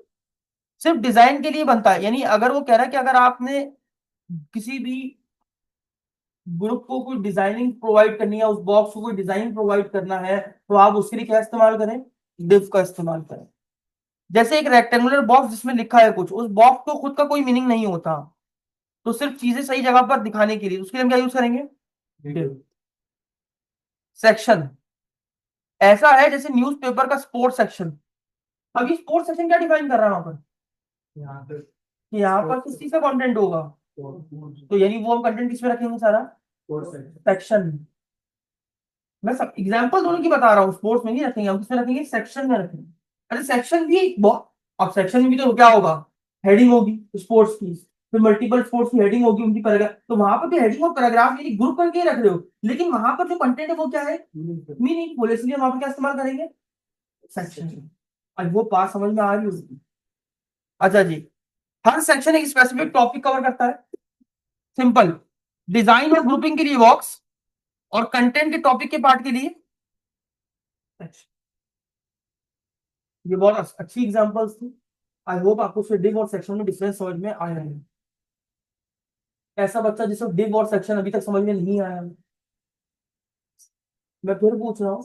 सिर्फ डिजाइन के लिए बनता है, यानी अगर वो कह रहा है कि अगर आपने किसी भी ग्रुप को कोई डिजाइनिंग प्रोवाइड करनी है, उस बॉक्स को कोई डिजाइन प्रोवाइड करना है, तो आप उसके लिए क्या इस्तेमाल करें, div का इस्तेमाल करें। जैसे एक रेक्टेंगुलर बॉक्स जिसमें लिखा है कुछ, उस बॉक्स को खुद का कोई मीनिंग नहीं होता, तो सिर्फ चीजें सही जगह पर दिखाने के लिए उसके लिए हम क्या यूज करेंगे, div। सेक्शन ऐसा है जैसे न्यूज़पेपर का स्पोर्ट्स सेक्शन। अब ये स्पोर्ट्स सेक्शन क्या डिफाइन कर रहा है वहां पर, यहाँ पे कि यहाँ पर किस चीज का कंटेंट होगा, तो यानी वो हम कंटेंट किस में रखेंगे सारा, सेक्शन। मैं सब एग्जांपल दोनों की बता रहा हूँ, स्पोर्ट्स में नहीं रखेंगे हम, किसमें रखेंगे, सेक्शन में रखेंगे। अरे सेक्शन भी बहुत, अब सेक्शन में भी तो क्या होगा, हेडिंग होगी स्पोर्ट्स की, फिर मल्टीपल स्पोर्ट्स की हेडिंग होगी, उनकी पैराग्राफ, तो वहां पर भी हेडिंग और पैराग्राफ यानी ग्रुप करके ही रख रहे हो, लेकिन वहां पर जो कंटेंट है वो क्या है, मीनिंगफुल, इसलिए हम वहां पर क्या इस्तेमाल करेंगे, सेक्शन। अब वो पास समझ में आ रही होगी। अच्छा जी, हर सेक्शन एक स्पेसिफिक टॉपिक कवर करता है, सिंपल। डिजाइन और ग्रुपिंग के लिए बॉक्स, और कंटेंट के टॉपिक के पार्ट के लिए सेक्शन। ये बहुत अच्छी एग्जांपल्स थी। आई होप आपको फिर डिव और सेक्शन में डिफरेंस समझ में आया है। ऐसा बच्चा जिसे डिव और सेक्शन अभी तक समझ में नहीं आया है, मैं फिर पूछ रहा हूँ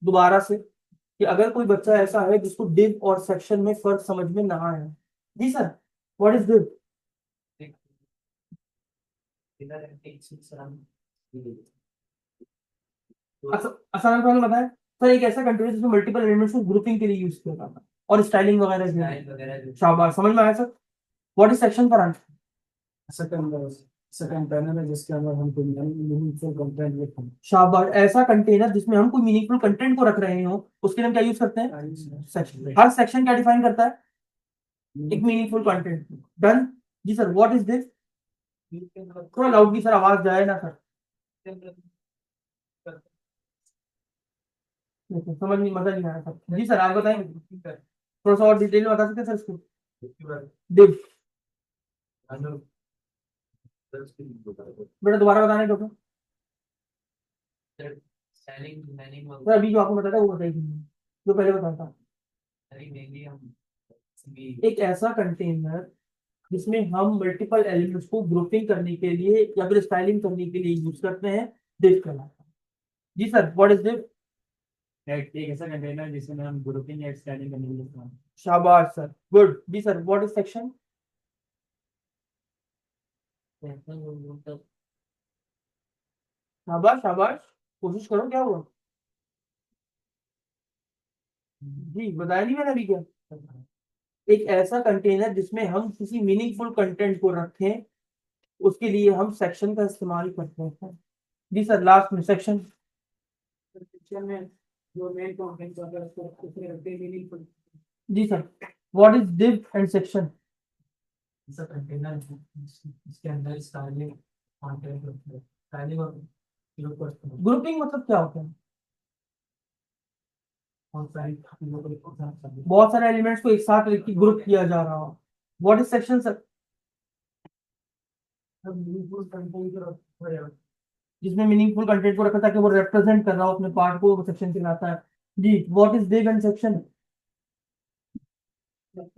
दोबारा से, कि अगर कोई बच्चा ऐसा है जिसको डिव और सेक्शन में फर्क समझ में ना आया, जी सर, व्हाट इज डिव, आसान सा बताएं सर। एक ऐसा कंटेनर जिसमें मल्टीपल एलिमेंट्स को ग्रुपिंग के लिए यूज किया जाता है और स्टाइलिंग वगैरह भी है। शाबाश, समझ में आया sir. What is section for answer, container है जिसके अंदर हम कोई मीनिंगफुल कंटेंट लिखते हैं। शाबाश, ऐसा कंटेनर जिसमें हम कोई मीनिंगफुल कंटेंट को रख रहे हो, उसके लिए हम क्या यूज करते हैं, सेक्शन। हर सेक्शन क्या डिफाइन करता है, एक मीनिंगफुल कंटेंट। डन। जी सर, व्हाट इज दिस, थोड़ा लाउडली सर, आवाज जाए ना सर, देखो समझ नहीं, मजा नहीं आया सर। जी सर आप बताएंगे, थोड़ा सा और डिटेल में बता सकते हैं सर इसको, दिव, बेटा दोबारा बताने दो तो। सेलिंग मैनिंग सर अभी जो आपको बताया था वो बताइए, जो पहले बताया था। मेनली हम एक ऐसा कंटेनर जिसमें हम मल्टीपल एलिमेंट्स को ग्रुपिंग करने के लिए या फिर स्टाइलिंग करने के लिए यूज करते हैं, दिव कहलाता है। जी सर, व्हाट इज दिव, एक ऐसा कंटेनर है जिसमें हम ग्रुपिंग या स्टाइलिंग करने के लिए इस्तेमाल करते शाबाश सर, गुड। जी सर, व्हाट इज सेक्शन, शाबाश शाबाश, कोशिश करो, क्या हुआ, जी बताया नहीं मैंने अभी क्या। एक ऐसा कंटेनर जिसमें हम किसी मीनिंगफुल कंटेंट को रखें, उसके लिए हम सेक्शन का इस्तेमाल करते हैं। जी सर, लास्ट में सेक्शन। हैं। सेक्शन में जो मेन कंटेंट होता है उसको उसमें रखते हैं मीनिंगफुल। जी sir, what is div and section, ऐसा कंटेनर है इसके अंदर स्टाइलिंग कंटेंट होता है, स्टाइलिंग और ग्रुपिंग मतलब क्या होता है, बहुत सारी चीजों को एक साथ कर देते बहुत सारे एलिमेंट्स को एक साथ ग्रुप किया जा रहा हो। व्हाट इज सेक्शन सर, हैं। मीनिंगफुल कंटेंट जो रखते हैं जिसमें मीनिंगफुल कंटेंट को रखा ताकि वो रिप्रेजेंट कर रहा हो अपने पार्ट को, वो सेक्शन कहलाता है। जी, what is div and section,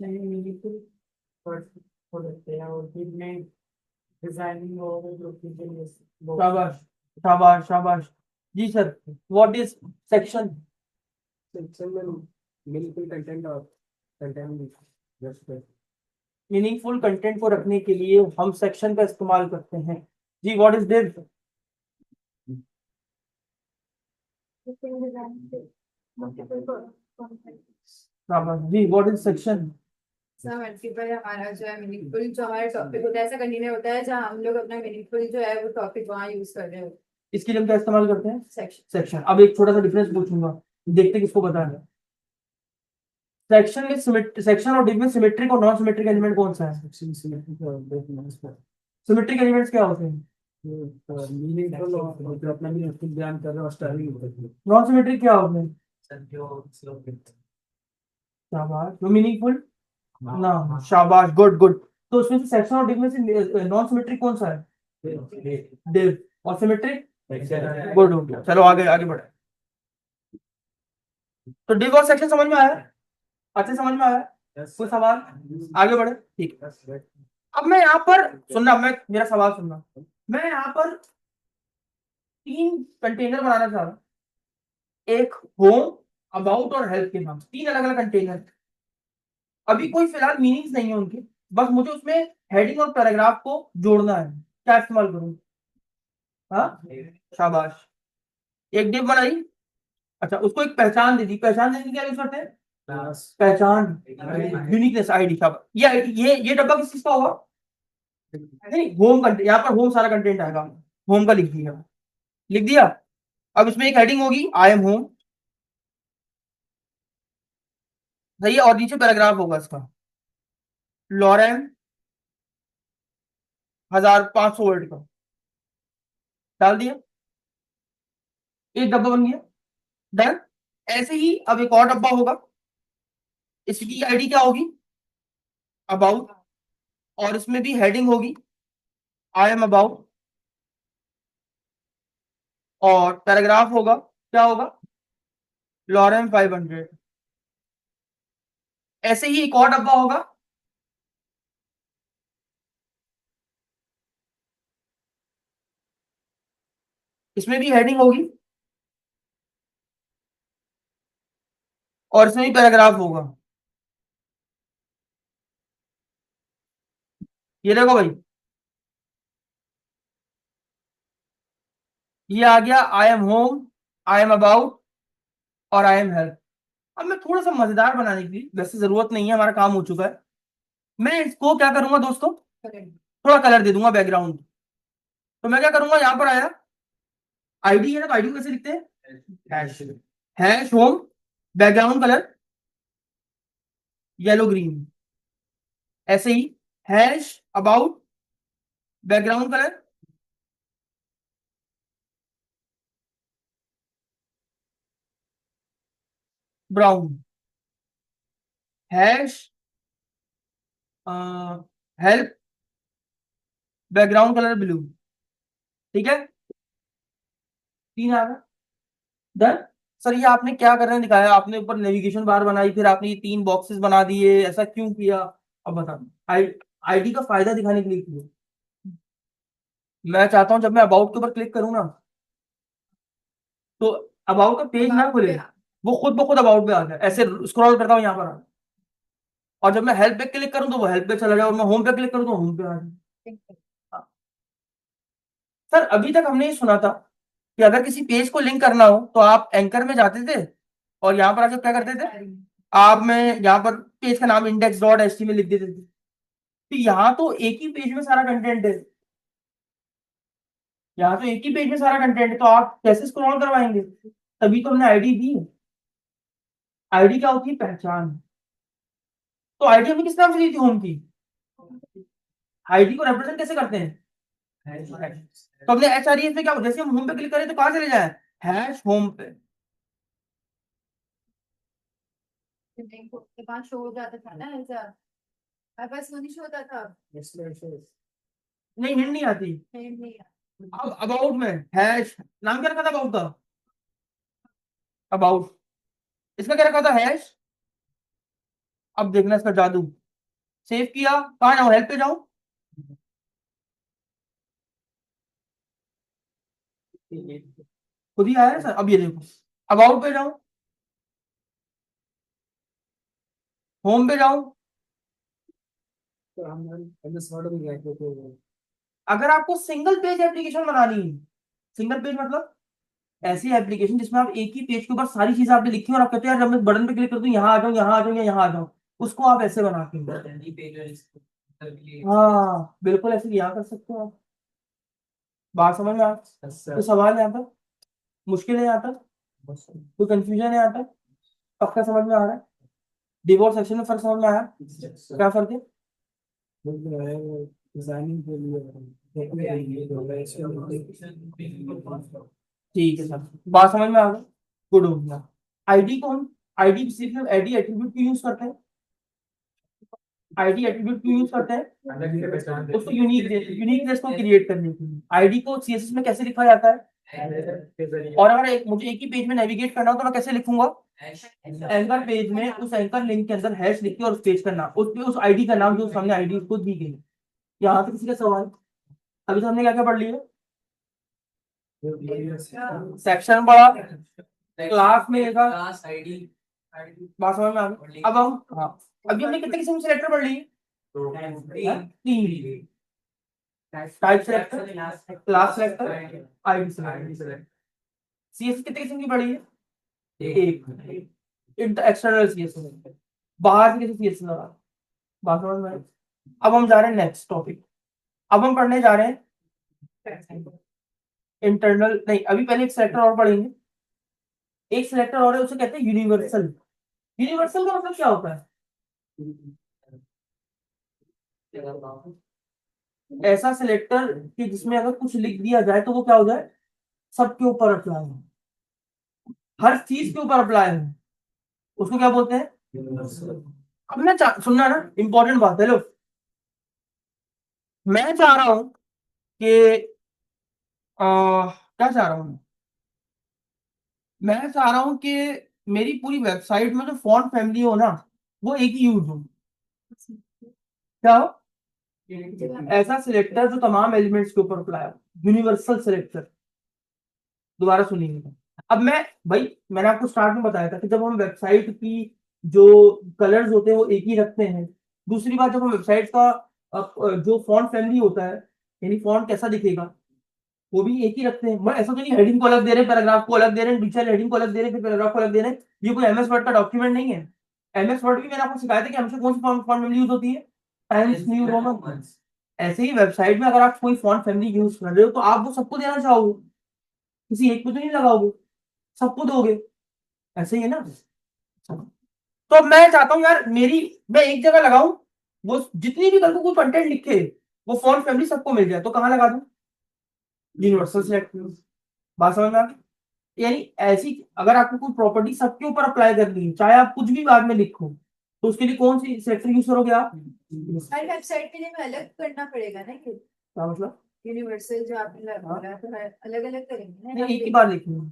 meaningful words को रखते हैं और फिर में डिजाइनिंग और ग्रुपिंग के लिए शाबाश शाबाश शाबाश। जी sir, what is section, section में मीनिंगफुल कंटेंट और कंटेंट जस्ट मीनिंगफुल कंटेंट को रखने के लिए हम सेक्शन का इस्तेमाल करते हैं। जी, व्हाट इज div, शाबाश। जी, व्हाट इज सेक्शन, सब मल्टीपल हमारा जो है मीनिंगफुल जो हमारा टॉपिक होता है, ऐसा कंटेनर होता है जहाँ हम लोग अपना मीनिंगफुल जो है वो टॉपिक वहाँ यूज कर रहे हो, इसके लिए हम क्या इस्तेमाल करते हैं, सेक्शन। सेक्शन। अब एक छोटा सा डिफरेंस पूछूंगा, देखते हैं किसको पता है। सेक्शन में सेक्शन और div में सिमेट्रिक और नॉन सिमेट्रिक एलिमेंट कौन सा है, सिमेट्रिक एलिमेंट्स क्या होते हैं, मीनिंगफुल और जो अपना मीनिंगफुल बयान कर रहे हो स्टाइलिंग होती है। नॉन सिमेट्रिक क्या होते हैं, हैं जो स्लो शाबाश, जो मीनिंगफुल ना, शाबाश, गुड गुड। तो उसमें से सेक्शन और div में से नॉन सिमेट्रिक कौन सा है, div, और सिमेट्रिक गुड हो गया, चलो आगे आगे बढ़े। तो डिव और सेक्शन समझ में आया, अच्छे समझ में आया, कोई सवाल, आगे बढ़े, ठीक है। अब मैं यहाँ पर सुनना, मैं मेरा सवाल सुनना, मैं यहाँ पर 3 कंटेनर बनाना चाह रहा हूँ, एक होम, अबाउट और हेल्प के नाम, 3 अलग अलग कंटेनर। अभी कोई फिलहाल मीनिंग्स नहीं है उनके, बस मुझे उसमें हेडिंग और पैराग्राफ को जोड़ना है, क्या इस्तेमाल करूँ? हाँ, शाबाश, एक डिव बनाई, अच्छा उसको एक पहचान दे दी, पहचान देने के क्या यूज करते हैं? पहचान, यूनिकनेस, आईडी, शाबाश। ये डब्बा किस चीज का होगा? नहीं, होम कंटेंट, यहाँ पर होम सारा कंटेंट आएगा, होम का लिख दिया, लिख दिया। अब इसमें एक हेडिंग होगी, आई एम होम, सही है, और नीचे पैराग्राफ होगा इसका, लॉरेन 1500 वर्ड का, डाल दिया, एक डब्बा बन गया, डन। ऐसे ही अब एक और डब्बा होगा, इसकी आईडी क्या होगी? अबाउट, और इसमें भी हेडिंग होगी, आई एम अबाउट, और पैराग्राफ होगा, क्या होगा? लॉरेन 500। ऐसे ही एक और डब्बा होगा, इसमें भी हेडिंग होगी, और इसमें भी पैराग्राफ होगा। ये देखो भाई, ये आ गया, I am home, I am about, और आई एम हेल्प। अब मैं थोड़ा सा मजेदार बनाने के लिए, वैसे जरूरत नहीं है, हमारा काम हो चुका है, मैं इसको क्या करूंगा दोस्तों, थोड़ा कलर दे दूंगा बैकग्राउंड। तो मैं क्या करूंगा, यहां पर आया, आईडी है ना, तो आईडी को कैसे लिखते हैं? Hash, hash home, background colour yellow green, ऐसे ही hash about, background colour brown, hash help, background colour blue, ठीक है, 3 आ गए, डन। सर ये आपने क्या करने दिखाया, आपने ऊपर नेविगेशन बार बनाई, फिर आपने ये 3 बॉक्सेस बना दिए, ऐसा क्यों किया? अब बता, आई आईडी का फायदा दिखाने के लिए किया। मैं चाहता हूं जब मैं अबाउट के ऊपर क्लिक करूँ ना, तो अबाउट का पेज ना खुले, वो खुद ब खुद अबाउट पे आ जाए, ऐसे स्क्रॉल करता हूँ यहाँ पर और जब मैं हेल्प पे क्लिक करूँ तो वो हेल्प पे चला जाए, और मैं होम पे क्लिक करूँ तो होम पे आ जाए। हाँ। सर अभी तक हमने ये सुना था कि अगर किसी पेज को लिंक करना हो तो आप एंकर में जाते थे, और यहाँ पर आके क्या करते थे, आप में यहाँ पर पेज का नाम index.html लिख देते थे। तो यहाँ तो एक ही पेज में सारा कंटेंट है, यहाँ तो एक ही पेज में सारा कंटेंट है, तो आप कैसे स्क्रॉल करवाएंगे? तभी तो हमने आईडी दी है। आईडी क्या होती है? पहचान। तो आईडी हमने किस नाम से दी थी? होम की। आईडी को रिप्रेजेंट कैसे करते हैं? तो हमने एच आर में क्या, जैसे हम होम पे क्लिक करें तो कहाँ चले जाए? हैश होम पे। पास शो हो जाता था ना ऐसा, बस वो नहीं शो होता था। नहीं, हिंट नहीं आती। नहीं अब अबाउट में हैश, नाम क्या रखा था अबाउट का? अबाउट, इसका क्या रखा था? हैश। अब देखना इसका जादू, सेव किया, कहाँ जाऊँ? हेल्प पे जाऊँ? खुद ही आया सर। अब ये देखो, अबाउट पे जाऊँ, होम पे जाऊँ, अगर आपको सिंगल पेज एप्लीकेशन बनानी है, सिंगल पेज मतलब ऐसी एप्लीकेशन जिसमें आप एक ही पेज के ऊपर सारी चीजें आपने लिखी है, और आप कहते हैं यार जब मैं बटन पे क्लिक कर दूं यहाँ आ जाऊँ, यहाँ आ जाऊँ, या यहाँ आ जाऊँ, उसको आप ऐसे बनाते हैं। हाँ बिल्कुल, ऐसे यहाँ कर सकते हो आप। बात समझ में आ, तो सवाल यहाँ पर मुश्किल है, यहाँ तक कोई कंफ्यूजन है यहाँ तक? पक्का समझ में आ रहा है? डिवोर्स सेक्शन में फर्क समझ में आया? क्या फर्क है? डिजाइनिंग के ठीक है सर, बात समझ में आ गई, गुड हो गया। आईडी को हम, आईडी सिर्फ आईडी एट्रीब्यूट क्यों यूज करते हैं? आईडी एट्रीब्यूट क्यों यूज करते हैं? उसको यूनिकनेस को क्रिएट करने के लिए। आईडी को सीएसएस में कैसे लिखा जाता है? और अगर मुझे एक ही पेज में नेविगेट करना हो तो मैं कैसे लिखूंगा? एंकर पेज में उस एंकर लिंक के अंदर हैश लिख के और उस पेज का नाम, उस आईडी का नाम जो सामने आईडी उसको दी गई। यहाँ पे किसी का सवाल? अभी तो हमने क्या क्या पढ़ लिया? सेक्शन पढ़ा, क्लास में लिखा, क्लास आईडी बात समझ में आ गई। अब हम, हाँ, अभी हमने कितने किस्म के सिलेक्टर पढ़ लिए? तीन। Type selector, class selector, ID selector. CS कितने किस्म की पढ़ी है? एक। एक्सटर्नल सीएस, बाहर से किसी सीएस लगा, बात समझ में आई? अब हम जा रहे हैं नेक्स्ट टॉपिक। अब हम पढ़ने जा रहे हैं इंटरनल, नहीं अभी पहले एक सिलेक्टर और पढ़ेंगे। एक सिलेक्टर और है, उसे कहते हैं यूनिवर्सल। यूनिवर्सल का मतलब क्या होता है? ऐसा सिलेक्टर कि जिसमें अगर कुछ लिख दिया जाए तो वो क्या हो जाए? सबके ऊपर अप्लाई हो, हर चीज के ऊपर अप्लाई हो, उसको क्या बोलते हैं? अब मैं सुनना ना, इंपॉर्टेंट बात है। लो, मैं चाह रहा हूं कि क्या चाह रहा हूं? मैं चाह रहा हूं कि मेरी पूरी वेबसाइट में जो फॉन्ट फैमिली हो ना, वो एक ही यूज हो। क्या हो? ऐसा सिलेक्टर जो तमाम एलिमेंट्स के ऊपर अप्लाई हो, यूनिवर्सल सिलेक्टर। दोबारा सुनिए। अब मैं, भाई मैंने आपको स्टार्ट में बताया था कि जब हम वेबसाइट की जो कलर्स होते हैं वो एक ही रखते हैं। दूसरी बात, जब हम वेबसाइट का जो फॉन्ट फैमिली होता है, यानी फॉन्ट कैसा दिखेगा, वो भी एक ही रखते हैं। मैं ऐसा तो नहीं हेडिंग को अलग दे रहे हैं, पैराग्राफ को अलग दे रहे हैं, नीचे हेडिंग को अलग दे रहे हैं, फिर पैराग्राफ को अलग दे रहे हैं। ये कोई एमएस वर्ड का डॉक्यूमेंट नहीं है। एमएस वर्ड भी मैंने आपको सिखाया था कि हमेशा कौन सी फॉन्ट फैमिली यूज होती है? Times new Roman. ऐसे ही वेबसाइट में अगर आप कोई फॉन्ट फैमिली यूज कर रहे हो तो आप वो सबको देना चाहोगे, किसी एक पे तो नहीं लगाओगे, सबको दोगे। ऐसे ही है ना? तो अब मैं चाहता हूँ यार, मैं एक जगह लगाऊं, वो जितनी भी कल को कोई कंटेंट लिखे वो फॉन्ट फैमिली सबको मिल जाए, तो कहाँ लगा दूं? Universal select. बात समझ में आ गई? यानी ऐसी, अगर आपको कोई प्रॉपर्टी सबके ऊपर अप्लाई करनी है, चाहे आप कुछ भी बाद में लिखो, तो उसके लिए कौन सी सेलेक्टर यूज करोगे आप? हर वेबसाइट के लिए हमें अलग करना पड़ेगा ना, कि क्या मतलब? यूनिवर्सल जो आपने बोला तो अलग अलग करेंगे ना। नहीं, एक ही बार लिखेंगे।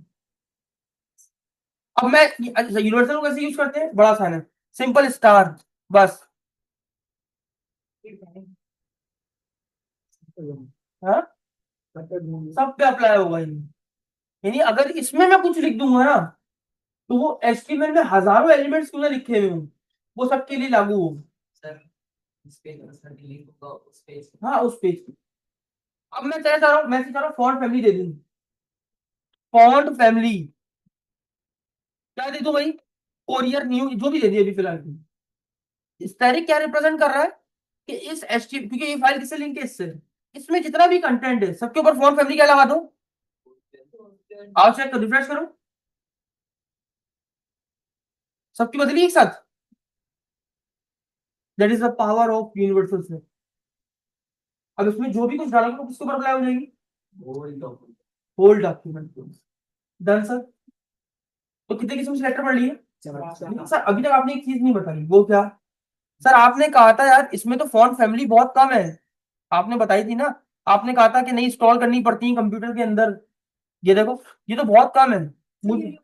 अब मैं, अच्छा यूनिवर्सल को कैसे यूज करते हैं? बड़ा आसान है, सिंपल स्टार, बस। हाँ, सब पे अप्लाई होगा ये। यानी अगर इसमें मैं कुछ लिख दूंगा ना, तो वो एचटीएमएल में हजारों एलिमेंट्स क्यों ना लिखे हुए हों, वो सबके लिए लागू होगा। सर इस पे सर डिलीट होगा उस पे। हाँ, उस पेज पे। अब मैं चाह रहा हूँ, मैं चाह रहा हूँ फॉन्ट फैमिली दे दूँ। फॉन्ट फैमिली क्या दे दूं भाई? कोरियर न्यू, जो भी दे दिए अभी फिलहाल। स्टैटिक क्या रिप्रेजेंट कर रहा है कि इस एचटीएमएल, क्योंकि ये फाइल किससे लिंक है? इससे। इसमें जितना भी कंटेंट है सबके ऊपर फॉन्ट फैमिली क्या लगा दो? आओ चेक करो, रिफ्रेश करो, सबकी बदली एक साथ। That is the power of universal से। अब इसमें जो भी कुछ डालोगे तो किसके ऊपर अप्लाई हो जाएगी? Whole document. Done sir. तो कितने किस्म से लेटर पढ़ लिए? सर अभी तक आपने एक चीज नहीं बताई, वो क्या? सर आपने कहा था यार इसमें तो फॉन्ट फैमिली बहुत कम है, आपने बताई थी ना। आपने कहा था कि नहीं इंस्टॉल करनी पड़ती है कंप्यूटर के अंदर। ये देखो, ये तो बहुत कम है। मुझे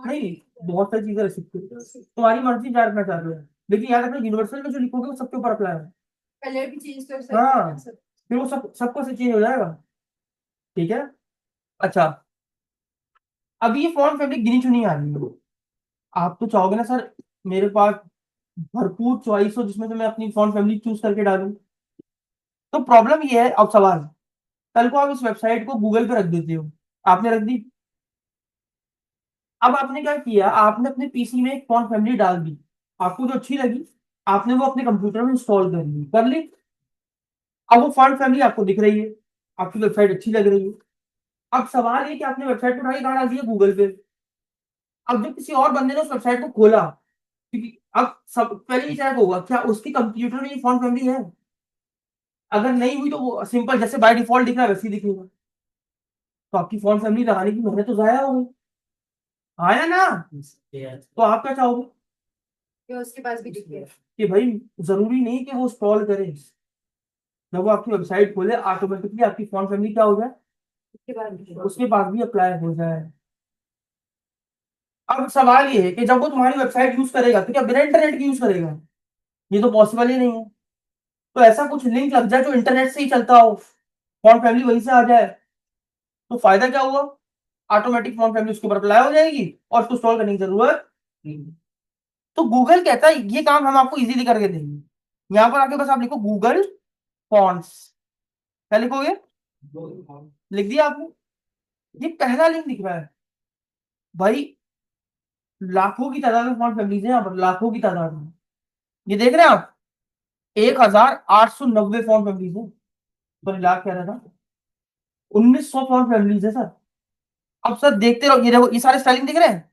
नहीं, बहुत सारी चीजें रख सकते हो, तुम्हारी मर्जी क्या रखना चाहते हो, लेकिन याद रखना यूनिवर्सल में जो लिखोगे वो सबके ऊपर अप्लाई है। कलर भी चेंज कर सकते हाँ, हैं सब। फिर वो सबको से चेंज हो जाएगा। ठीक है। अच्छा, अभी ये फॉन्ट फैमिली गिनी चुनी आ रही है। आप तो चाहोगे ना सर मेरे पास भरपूर चॉइस हो जिसमें से मैं अपनी फॉन्ट फैमिली चूज करके डालूं। तो प्रॉब्लम ये है, अब सवाल, कल को आप इस वेबसाइट को गूगल पे रख देते हो, आपने रख दी। अब आपने क्या किया, आपने अपने पीसी में एक फॉन्ट फैमिली डाल दी, आपको जो अच्छी लगी आपने वो अपने कंप्यूटर में इंस्टॉल कर ली। अब वो फॉन्ट फैमिली आपको दिख रही है, आपकी वेबसाइट अच्छी लग रही है। अब सवाल ये कि आपने वेबसाइट को उठा के कहाँ डाल दिया? गूगल पे। अब जब किसी और बंदे ने उस वेबसाइट को खोला, क्योंकि अब सब पहले ही चेक होगा क्या उसकी कंप्यूटर में ये फॉन्ट फैमिली है। अगर नहीं हुई तो वो सिंपल जैसे बाय डिफॉल्ट दिख रहा है वैसे ही दिखेगा, तो आपकी फॉन्ट फैमिली लगाने की मेहनत तो जाया हो गई। आया ना? तो आप क्या चाहोगे? कि उसके पास भी दिखे। कि भाई जरूरी नहीं कि वो इंस्टॉल करे, जब वो आपकी वेबसाइट खोले ऑटोमेटिकली आपकी फॉन्ट फैमिली क्या हो जाए? उसके बाद उसके बाद भी अप्लाई हो जाए। अब सवाल ये है कि जब वो तुम्हारी वेबसाइट यूज करेगा तो क्या बिना इंटरनेट के यूज करेगा? ये तो पॉसिबल ही नहीं है। तो ऐसा कुछ लिंक लग जाए जो इंटरनेट से ही चलता हो, फॉर्म फैमिली वहीं से आ जाए, तो फायदा क्या हुआ? ऑटोमेटिक फॉर्म फैमिली उसके ऊपर अप्लाई हो जाएगी और उसको इंस्टॉल करने की जरूरत नहीं। तो गूगल कहता है ये काम हम आपको इजीली करके देंगे। यहां पर आके बस आप लिखो गूगल फॉन्ट्स। क्या लिखोगे? लिख दिया आपने? ये पहला लिंक दिख रहा है भाई। लाखों की तादाद में फॉन्ट फैमिलीज है यहाँ पर, लाखों की तादाद में। ये देख रहे हैं आप, 1890 फॉन्ट फैमिलीज है। सॉरी, लाख कह रहा था, 1900 फॉन्ट फैमिलीज है सर। अब सर देखते रहो, ये देखो ये सारे स्टाइलिंग दिख रहे हैं।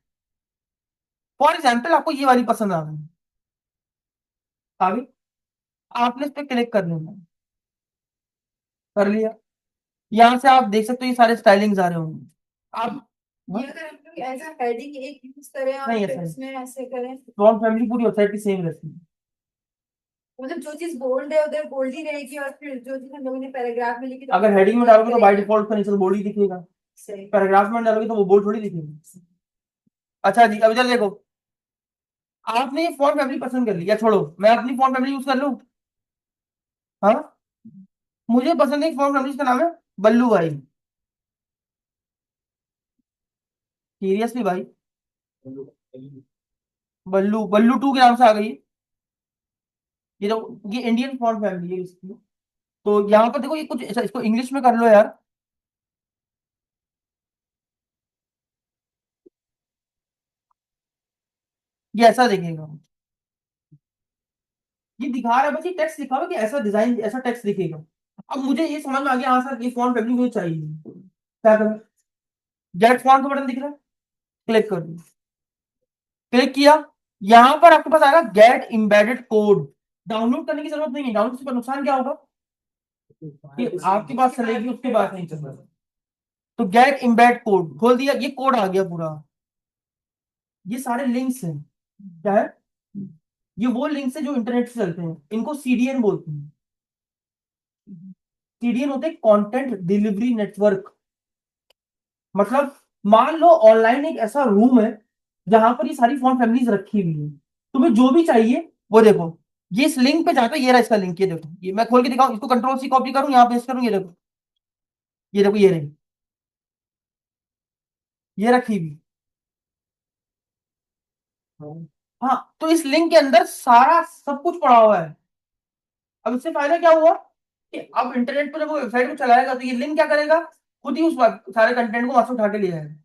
फॉर एग्जाम्पल आपको ये वाली पसंद आ गई, आगे आपने इस पर क्लिक कर लेना, कर लिया। यहाँ से आप देख सकते हो ये सारे स्टाइलिंग्स आ रहे होंगे। आप ये अगर हम लोग एज अ हेडिंग एक यूज करें और नहीं है फिर सर, उसमें ऐसे करें, फॉन्ट फैमिली पूरी वेबसाइट की सेम रहती है। मतलब जो चीज बोल्ड है उधर बोल्ड ही रहेगी और फिर जो चीज हम लोगों ने पैराग्राफ में लिखी तो अगर हेडिंग में डालोगे तो बाय डिफॉल्ट नीचे बोल्ड ही दिखेगा, सही। पैराग्राफ में डालोगे तो वो बोल्ड थोड़ी दिखेगा। अच्छा जी, अब इधर देखो, आपने ये फॉन्ट फैमिली पसंद कर लिया, छोड़ो मैं अपनी फॉन्ट फैमिली यूज कर लूं। हाँ, मुझे पसंद है फॉन्ट फैमिली, इसका नाम है बल्लू भाई। सीरियसली भाई, बल्लू बल्लू टू के नाम से आ गई है। ये तो ये इंडियन फॉन्ट फैमिली है इसकी। तो यहाँ पर देखो ये कुछ ऐसा, इसको इंग्लिश में कर लो यार। ये ऐसा दिखेगा, ये दिखा रहा है बस, ये टेक्स्ट लिखा हुआ है कि ऐसा डिजाइन, ऐसा टेक्स्ट दिखेगा। अब मुझे ये समझ में आ गया, हाँ सर ये फॉन्ट फैमिली मुझे चाहिए, क्या करें? गेट फॉन्ट का बटन दिख रहा है, क्लिक कर दो। क्लिक किया, यहां पर आपके पास आएगा गेट एम्बेडेड कोड। डाउनलोड करने की जरूरत नहीं है, डाउनलोड से नुकसान क्या होगा कि आपके पास चलेगी, उसके बाद नहीं चल रहा। तो गेट एम्बेड कोड खोल दिया, ये कोड आ गया पूरा। ये सारे लिंक्स हैं, क्या है? ये वो लिंक्स है जो इंटरनेट से चलते हैं, इनको सीडीएन बोलते हैं। सीडीएन होते हैं कंटेंट डिलीवरी नेटवर्क। मतलब मान लो ऑनलाइन एक ऐसा रूम है जहां पर ये सारी फॉन्ट फैमिलीज रखी हुई है, तुम्हें जो भी चाहिए वो देखो, ये इस लिंक पे जाता है। ये रहा इसका लिंक, ये देखो, ये मैं खोल के दिखाऊं, इसको कंट्रोल सी कॉपी करूं, यहाँ पेस्ट करूं, ये देखो, ये देखो, ये रही, ये रखी हुई। हाँ, तो इस लिंक के अंदर सारा सब कुछ पड़ा हुआ है। अब इससे फायदा क्या हुआ कि अब इंटरनेट पर जब वो वेबसाइट को चलाएगा तो ये लिंक क्या करेगा, खुद ही उस सारे कंटेंट को वहां से उठा के ले आएगा,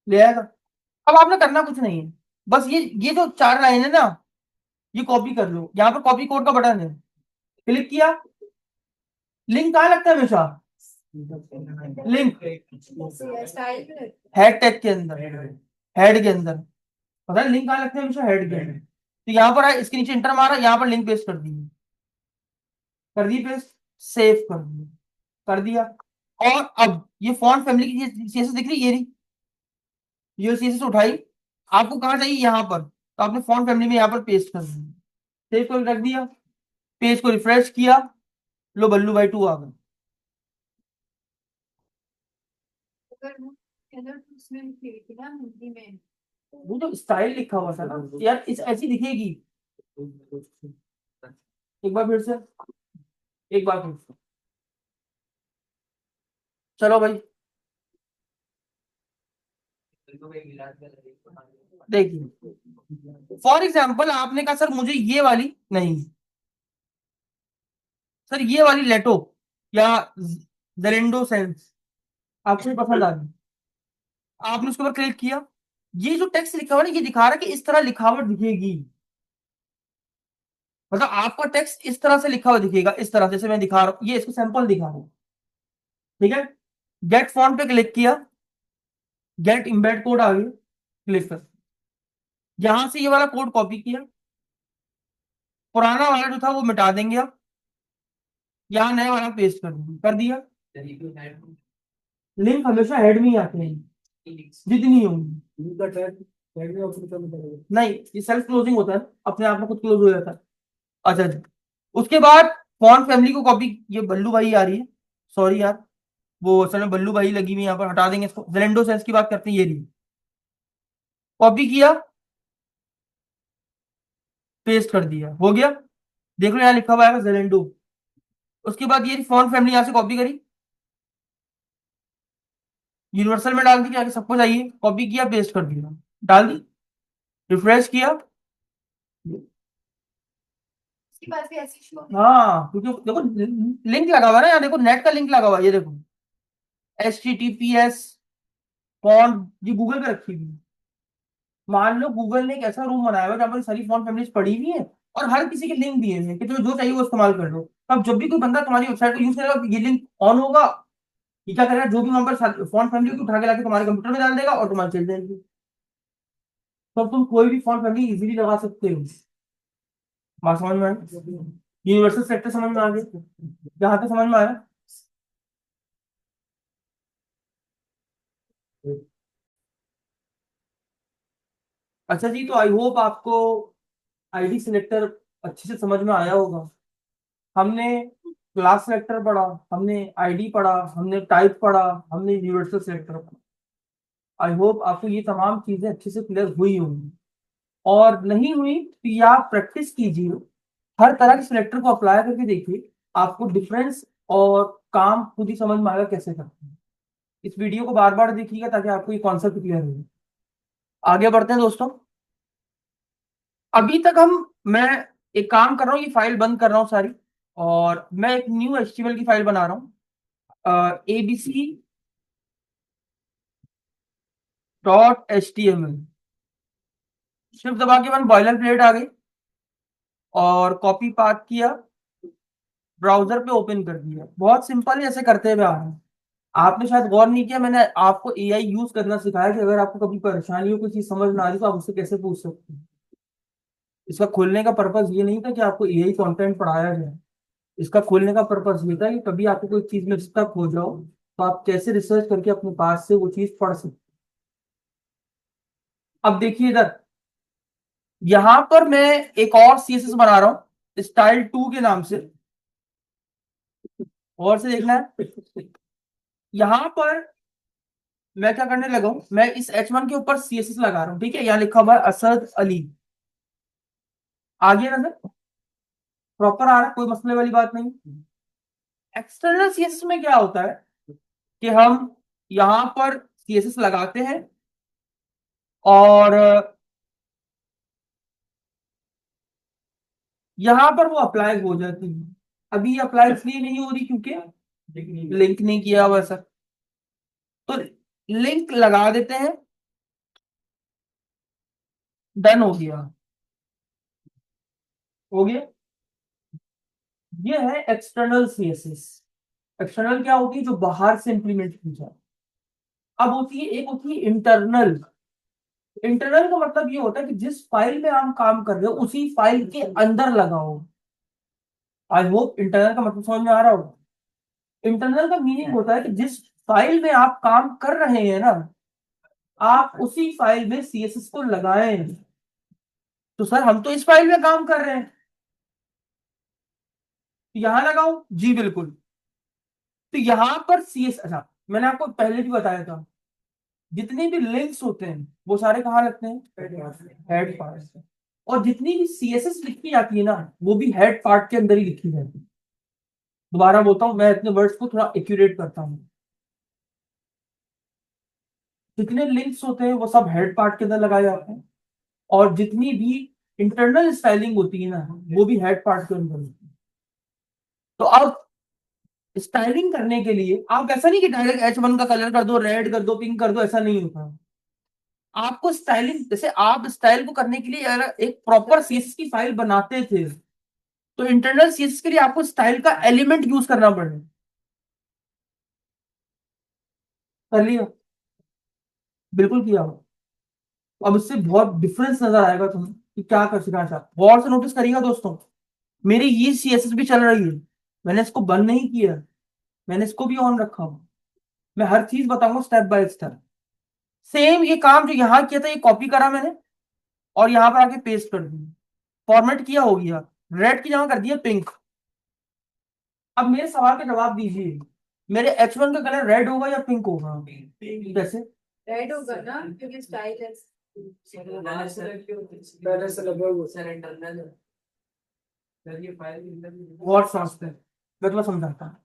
ले आएगा। अब आपने करना कुछ नहीं है, बस ये जो चार लाइन है ना, ये कॉपी कर लो, यहाँ पर कॉपी कोड का बटन है, क्लिक किया। लिंक कहाँ लगता है हमेशा? लिंक स्टाइल में हेड टैग के अंदर, हेड के अंदर। पता है लिंक कहाँ लगता है हमेशा? हेड के अंदर। तो यहाँ पर है, इसके नीचे इंटर मारा, यहाँ पर लिंक पेस्ट कर दी, कर दी पेस्ट, सेव कर दिया, कर दिया। और अब ये फॉन्ट फैमिली की सीएसएस दिख रही है, ये रही, ये सीएसएस उठाई, आपको कहाँ चाहिए? यहाँ पर, तो आपने फॉन्ट फैमिली में यहाँ पर पेस्ट कर दिया, सेव कर रख दिया, पेज को रिफ्रेश किया, लो बल्लू भाई 2 आ गए। अगर वो कलर उसमें लिखी हुई थी ना हिंदी में, वो तो स्टाइल लिखा हुआ था ना यार, इस ऐसी दिखेगी। एक बार फिर से, एक बार फिर से, चलो भाई देखिए, फॉर एग्जाम्पल आपने कहा सर मुझे ये वाली नहीं, सर ये वाली लेटो या जेलेंडो सेंस आपको पसंद आ गई, आपने उसके ऊपर क्लिक किया। ये जो टेक्स्ट लिखा हुआ है ना, ये दिखा रहा है कि इस तरह लिखावट दिखेगी। मतलब आपका टेक्स्ट इस तरह से लिखा हुआ दिखेगा, इस तरह जैसे मैं दिखा रहा हूँ, ये इसको सैंपल दिखा रहा हूँ, ठीक है। गेट फॉन्ट पे क्लिक किया, गेट इम्बेड कोड आ गया, क्लिक कर, यहां से ये वाला कोड कॉपी किया, पुराना वाला जो था वो मिटा देंगे, अब यहाँ नया वाला पेस्ट कर देंगे, कर दिया। लिंक हमेशा हेड में ही आते हैं, जितनी होंगी। नहीं, ये सेल्फ क्लोजिंग होता है, अपने आप में खुद क्लोज हो जाता है। अच्छा जी, उसके बाद फॉन्ट फैमिली को कॉपी, ये बल्लू भाई आ रही है, सॉरी यार, वो असल में बल्लू भाई लगी हुई यहाँ पर, हटा देंगे इसको। जेलेंडो सेल्स की बात करते हैं, ये ली, कॉपी किया, पेस्ट कर दिया, हो गया। देख लो यहाँ लिखा हुआ है जेलेंडो। उसके बाद ये फॉन्ट फैमिली यहाँ से कॉपी करी, यूनिवर्सल में डाल दी, आगे सबको चाहिए, कॉपी किया, पेस्ट कर दिया, डाल दी, रिफ्रेश किया। उसके पास भी ऐसी शो है। हाँ, क्योंकि देखो लिंक लगा हुआ है ना यहाँ, देखो नेट का लिंक लगा हुआ है, ये देखो HTTPS फॉन्ट, ये गूगल पे रखी हुई है। मान लो गूगल ने एक ऐसा रूम बनाया हुआ है जहाँ पर सारी फॉन्ट फैमिलीज पड़ी हुई है, और हर किसी के लिंक दिए हुए हैं कि तुम्हें जो चाहिए वो इस्तेमाल कर लो। अब जब भी कोई बंदा तुम्हारी वेबसाइट को यूज करेगा, ये लिंक ऑन होगा, ये क्या करेगा, जो भी वहां पर फॉन्ट फैमिली को उठा के लाके तुम्हारे कंप्यूटर में डाल देगा और तुम्हारी चल जाएगी। तो तुम कोई भी फॉन्ट फैमिली इजीली लगा सकते हो। बात समझ में आई? यूनिवर्सल सेक्टर समझ में आ गया? यहाँ तक समझ में आया? अच्छा जी, तो आई होप आपको आईडी सिलेक्टर अच्छे से समझ में आया होगा। हमने क्लास सिलेक्टर पढ़ा, हमने आईडी पढ़ा, हमने टाइप पढ़ा, हमने यूनिवर्सल सिलेक्टर पढ़ा। आई होप आपको ये तमाम चीजें अच्छे से क्लियर हुई होंगी, और नहीं हुई तो ये आप प्रैक्टिस कीजिए, हर तरह के सिलेक्टर को अप्लाई करके देखिए, आपको डिफरेंस और काम खुद ही समझ में आएगा कैसे करते हैं। इस वीडियो को बार बार देखिएगा ताकि आपको ये कॉन्सेप्ट क्लियर हो। आगे बढ़ते हैं दोस्तों। अभी तक मैं एक काम कर रहा हूँ, ये फाइल बंद कर रहा हूँ सारी, और मैं एक न्यू HTML की फाइल बना रहा हूँ, abc.html। शिफ्ट दबा के मैंने बॉयलर प्लेट आ गई, और कॉपी पाथ किया, ब्राउजर पे ओपन कर दिया। बहुत सिंपल है, ऐसे करते हुए आ रहे हैं। आपने शायद गौर नहीं किया, मैंने आपको AI यूज करना सिखाया कि अगर आपको कभी परेशानी हो, कोई चीज समझ ना आ रही, तो आप उससे कैसे पूछ सकते हैं। इसका खोलने का पर्पज ये नहीं था कि आपको AI कंटेंट पढ़ाया जाए, इसका खोलने का पर्पज ये था कि कभी आपको कोई चीज में स्टक हो जाओ, तो आप कैसे रिसर्च करके अपने पास से वो चीज पढ़ सकते। अब देखिए इधर, यहां पर मैं एक और CSS बना रहा हूं Style 2 के नाम से, और से देखना है। यहां पर मैं क्या करने लगा हूं, मैं इस H1 के ऊपर CSS लगा रहा हूं, ठीक है। यहाँ लिखा हुआ है असद अली, आ गया नजर, प्रॉपर आ रहा है, कोई मसले वाली बात नहीं। एक्सटर्नल CSS में क्या होता है कि हम यहां पर CSS लगाते हैं, और यहां पर वो अप्लाई हो जाती है। अभी अप्लाई इसलिए नहीं हो रही क्योंकि लिंक नहीं किया हुआ सर, तो लिंक लगा देते हैं, डन हो गया, हो गया। ये है एक्सटर्नल CSS। एक्सटर्नल क्या होती है, जो बाहर से इंप्लीमेंट की जाए। अब होती है, एक होती है इंटरनल। इंटरनल का मतलब ये होता है कि जिस फाइल में आप काम कर रहे हो उसी फाइल के अंदर लगाओ। आई होप इंटरनल का मतलब समझ में आ रहा हो। इंटरनल का मीनिंग होता है कि जिस फाइल में आप काम कर रहे हैं ना, आप उसी फाइल में CSS को लगाएं। तो सर हम तो इस फाइल में काम कर रहे हैं, तो यहां लगाओ जी, बिल्कुल। तो यहां पर CSS, अच्छा मैंने आपको पहले भी बताया था, जितने भी लिंक्स होते हैं वो सारे कहाँ लगते हैं, हेड पार्ट। और जितनी भी CSS लिखी जाती है ना, वो भी हेड पार्ट के अंदर ही लिखी जाती है। दोबारा बोलता हूँ, मैं अपने वर्ड्स को थोड़ा एक्यूरेट करता हूँ। जितने लिंक्स होते हैं वो सब हेड पार्ट के अंदर लगाए जाते हैं, और जितनी भी इंटरनल स्टाइलिंग होती है ना, वो भी हेड पार्ट के अंदर होती है। तो अब स्टाइलिंग करने के लिए आप ऐसा नहीं कि डायरेक्ट H1 का कलर कर दो, रेड कर दो, पिंक कर दो, ऐसा नहीं होता। आपको स्टाइलिंग, जैसे आप स्टाइल को करने के लिए अगर एक प्रॉपर CSS की फाइल बनाते थे, तो इंटरनल CSS के लिए आपको स्टाइल का एलिमेंट यूज करना पड़ेगा। कर लिया, बिल्कुल किया हो। अब इससे बहुत डिफरेंस नजर आएगा तुम्हें कि क्या कर सिखाना चाहते। गौर से नोटिस करिएगा दोस्तों, मेरी ये CSS भी चल रही है, मैंने इसको बंद नहीं किया, मैंने इसको भी ऑन रखा हुआ। मैं हर चीज बताऊंगा स्टेप बाय स्टेप। सेम ये काम जो यहाँ किया था, ये कॉपी करा मैंने, और यहाँ पर आके पेस्ट कर दिया, फॉर्मेट किया, हो गया, रेड की जगह कर दिया पिंक। अब मेरे सवाल का जवाब दीजिए, मेरे H1 का कलर रेड होगा या पिंक होगा? कैसे? रेड होगा ना, क्योंकि स्टाइल है। पहले से लगभग सर इंटरनल बहुत फास्ट है, मैं तुम्हें समझाता हूँ।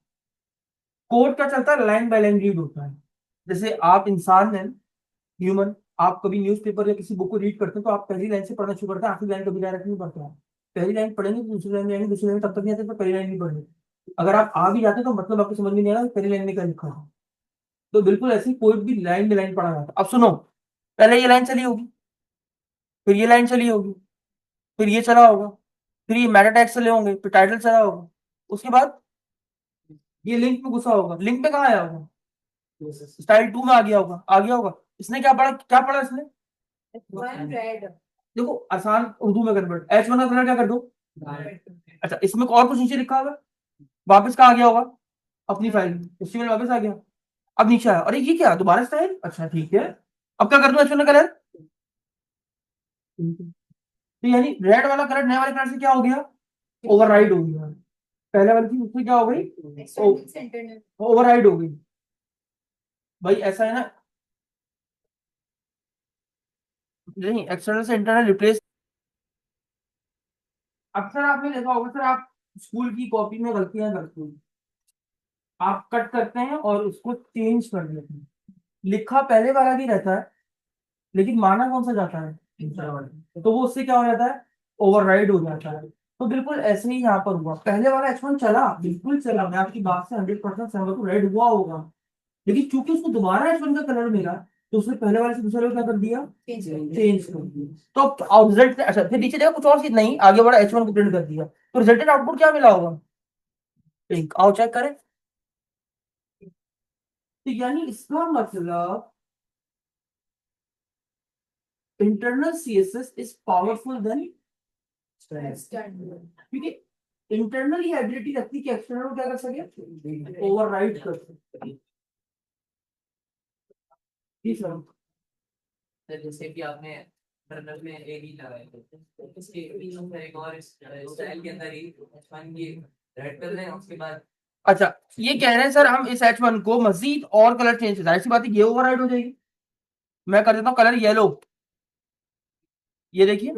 कोड क्या चलता है? लाइन बाय लाइन रीड होता है। जैसे आप इंसान हैं, ह्यूमन, आप कभी न्यूज़पेपर या किसी बुक को रीड करते हैं तो आप पहली लाइन से पढ़ना शुरू करते हैं, आखिरी लाइन कभी डायरेक्ट नहीं पढ़ते हैं। पहली लाइन पढ़ेंगे तो दूसरी लाइन आएंगे, दूसरी लाइन तब तक नहीं आते तो पहली लाइन नहीं पढ़ेंगे। अगर आप आ भी जाते हैं तो मतलब आपको समझ में नहीं आ रहा पहली लाइन में क्या लिखा है। तो बिल्कुल ऐसी कोई भी लाइन में लाइन पढ़ा जाता है। अब सुनो, पहले ये लाइन चली होगी, फिर ये लाइन चली होगी, फिर ये चला होगा, फिर ये मेटा टैग चले होंगे, फिर टाइटल चला होगा, उसके बाद ये लिंक में घुसा होगा। लिंक में कहाँ आया होगा? स्टाइल 2 में आ गया होगा, आ गया होगा। इसने क्या पढ़ा, क्या पढ़ा इसने? One red. देखो आसान उर्दू में कन्वर्ट, H1 का कलर क्या कर दो? अच्छा, इसमें और कुछ नीचे लिखा होगा, वापस कहाँ आ गया होगा? अपनी फाइल में, उसी में वापस आ गया। अब नीचे आया, अरे ये क्या दोबारा स्टाइल, अच्छा ठीक है। अब क्या कर दो H1 का कलर? तो यानी रेड वाला कलर नए वाले कलर से क्या हो गया? ओवरराइड हो गया। पहले वाली चीज उससे क्या हो गई? एक्सटर्नल से इंटरनल। ओवरराइड हो गई। भाई ऐसा है ना, नहीं एक्सटर्नल से इंटरनल रिप्लेस। अक्सर आपने देखा होगा सर, आप स्कूल की कॉपी में गलतियां करते हैं, आप कट करते हैं और उसको चेंज कर देते हैं। लिखा पहले वाला भी रहता है लेकिन माना कौन सा जाता है? दूसरा वाला। तो वो उससे क्या हो जाता है? ओवरराइड हो जाता है। तो बिल्कुल ऐसे ही यहाँ पर हुआ, पहले वाला H1 चला, बिल्कुल चला, मैं आपकी बात से 100% सहमत हूँ, रेड हुआ होगा। लेकिन चूंकि उसको दोबारा H1 का कलर मिला तो उसने पहले वाले से दूसरे वाले को क्या कर दिया? चेंज कर दिया। तो रिजल्ट, अच्छा फिर नीचे देखा कुछ और चीज नहीं, आगे बढ़ा H1 को प्रिंट कर दिया, तो रिजल्टेड आउटपुट क्या मिला होगा? पिंक। आओ चेक करें। तो यानी इसका मतलब internal CSS is powerful than external. क्योंकि इंटरनल ये एबिलिटी रखती है कि एक्सटर्नल को क्या कर सके? ओवरराइड कर सके। जी सर। सर जैसे कि आपने इंटरनल में एडी लगाए थे, तो इसके एक और स्टाइल के अंदर ही H1 की रेड कर दें, उसके बाद अच्छा, ये कह रहे हैं सर हम इस H1 को मजीद और कलर चेंज कर, जाहिर सी बात है ये ओवरराइड हो जाएगी। मैं कर देता हूँ कलर येलो, ये देखिए।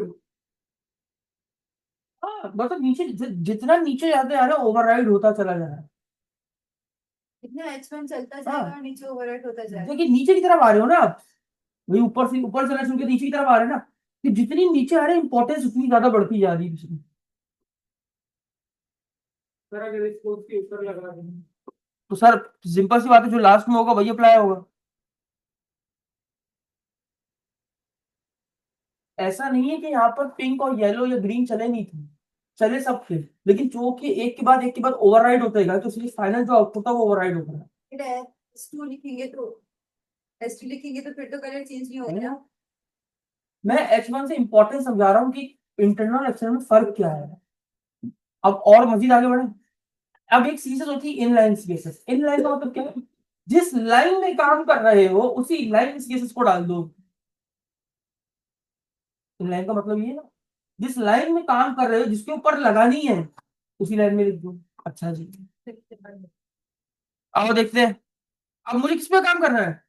हाँ मतलब नीचे जितना नीचे जाते जा रहा है ओवरराइड होता चला जा रहा है। इतना H1 चलता हाँ। जाएगा, नीचे ओवरराइड होता जाएगा। देखिए नीचे की तरफ आ रहे हो ना आप, वही ऊपर से चुन के नीचे की तरफ आ रहे हैं ना, कि जितनी नीचे आ रहे हैं इंपॉर्टेंस उतनी ज्यादा बढ़ती जा रही है इसमें। सर अगर इसको उसके ऊपर लगा दें तो सर सिंपल सी बात है, जो लास्ट में होगा वही अप्लाई होगा। ऐसा नहीं है कि यहाँ पर पिंक और येलो या ग्रीन चले नहीं थे, चले सब थे, लेकिन जो कि एक के बाद ओवरराइड होता है तो इसलिए फाइनल जो आउटपुट था वो ओवरराइड होता है। फिर S2 लिखेंगे तो S2 लिखेंगे तो फिर तो कलर चेंज नहीं होगा ना। मैं H1 से इंपॉर्टेंस समझा रहा हूँ कि इंटरनल एक्सटर्नल में फर्क क्या है। अब और मजीद आगे बढ़े। अब एक सीरीज होती है इनलाइन सीएसएस। इनलाइन का मतलब क्या है? जिस लाइन में काम कर रहे हो उसी लाइन सीएसएस को डाल दो। इनलाइन का मतलब ये है ना, जिस लाइन में काम कर रहे हो जिसके ऊपर लगानी है उसी लाइन में लिख दो। अच्छा जी, अब देखते हैं। अब मुझे किस पे काम करना है?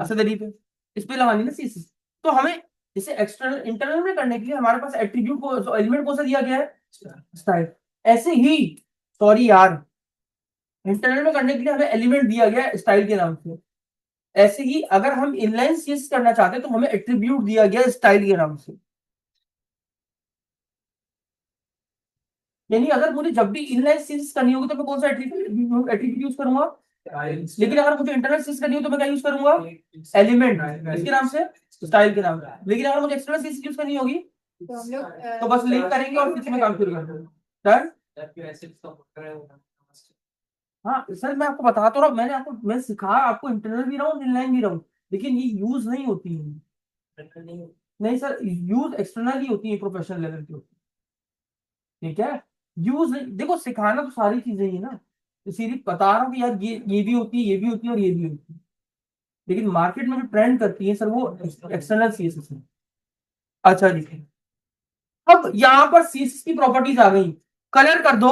असदरी पे। इस पे लगानी ना सीएसएस। तो हमें इसे एक्सटर्नल इंटरनल में करने के लिए हमारे पास एट्रीब्यूट को एलिमेंट कौन सा दिया गया है? स्टाइल। ऐसे ही, सॉरी यार, इंटरनल में करने के लिए हमें एलिमेंट दिया गया है स्टाइल के नाम से। ऐसे ही अगर हम इनलाइन सीएसएस करना चाहते हैं तो हमें एट्रीब्यूट दिया गया है स्टाइल के नाम से। यानी अगर मुझे जब भी इनलाइन सीरीज करनी होगी तो मैं कौन सा एट्रीब्यूट यूज करूंगा? लेकिन अगर मुझे इंटरनल सीरीज करनी हो तो मैं क्या यूज करूंगा? एलिमेंट, इसके नाम से, स्टाइल के नाम से। लेकिन अगर मुझे एक्सटर्नल सीरीज यूज करनी होगी तो हम लोग तो बस लिंक करेंगे और पीछे में काम शुरू कर देंगे। डन। हाँ सर, मैं आपको बता तो रहा हूँ, मैं सिखाया आपको, इंटरनल भी रहा हूँ इनलाइन भी रहा हूँ, लेकिन ये यूज नहीं होती है। नहीं सर, यूज एक्सटर्नल ही होती है, प्रोफेशनल लेवल की होती है। ठीक है, यूज नहीं, देखो सिखाना तो सारी चीजें ही ना, इसीलिए बता रहा हूँ कि यार ये भी होती है, ये भी होती है और ये भी होती है, लेकिन मार्केट में जो ट्रेंड करती है सर वो एक्सटर्नल सीएसएस है। अच्छा जी, अब यहाँ पर सीएसएस की प्रॉपर्टीज आ गई। कलर कर दो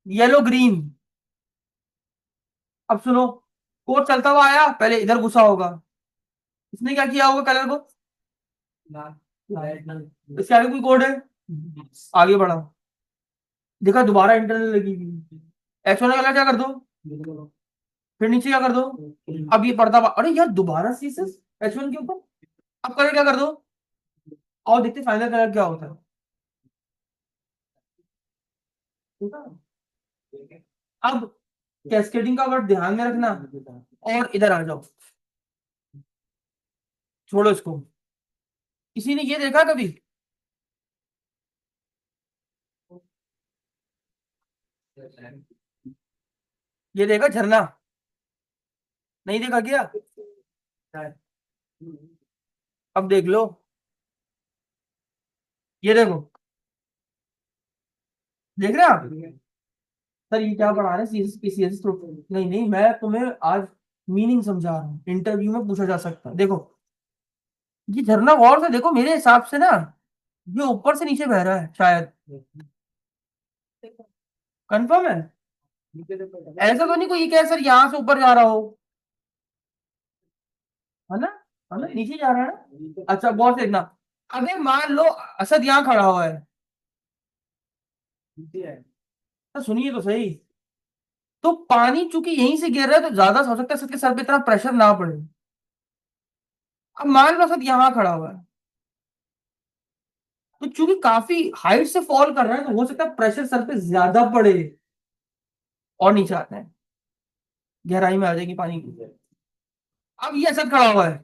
येलो ग्रीन, अब सुनो, कोड चलता हुआ आया, पहले इधर घुसा होगा, इसने क्या किया होगा कलर को, इसके आगे कोई कोड है, आगे बढ़ा, देखा दोबारा इंटरनल लगी हुई, H1 का कलर क्या कर दो, फिर नीचे क्या कर दो, अब ये पढ़ता अरे यार दोबारा सीएसएस H1 के ऊपर, अब कलर क्या कर दो, और देखते फाइनल कलर क्या होता है। अब कैस्केडिंग का वर्ड ध्यान में रखना, और इधर आ जाओ, छोड़ो इसको। किसी ने ये देखा कभी, ये देखा झरना, नहीं देखा क्या, अब देख लो, ये देखो, देख रहे हैं आप, सर ये क्या पढ़ा रहे हैं सीएसएस की, सीएसएस तो नहीं नहीं, मैं तुम्हें आज मीनिंग समझा रहा हूँ, इंटरव्यू में पूछा जा सकता है। देखो ये झरना गौर से देखो, मेरे हिसाब से ना ये ऊपर से नीचे बह रहा है शायद, कंफर्म है, ऐसा तो नहीं कोई ये कहे सर यहाँ से ऊपर जा रहा हो, है ना, है ना, नीचे जा रहा है ना। अच्छा गौर से देखना, अबे मान लो असद यहाँ खड़ा हुआ है, तो सुनिए तो सही, तो पानी चूंकि यहीं से गिर रहा है तो ज्यादा हो सकता है असद के सर पे इतना प्रेशर ना पड़े। अब मान लो असद यहाँ खड़ा हुआ है, तो चूंकि काफी हाइट से फॉल कर रहा है तो हो सकता है प्रेशर सर पे ज्यादा पड़े, और नीचे आते हैं, गहराई में आ जाएगी पानी की। अब ये असद खड़ा हुआ है,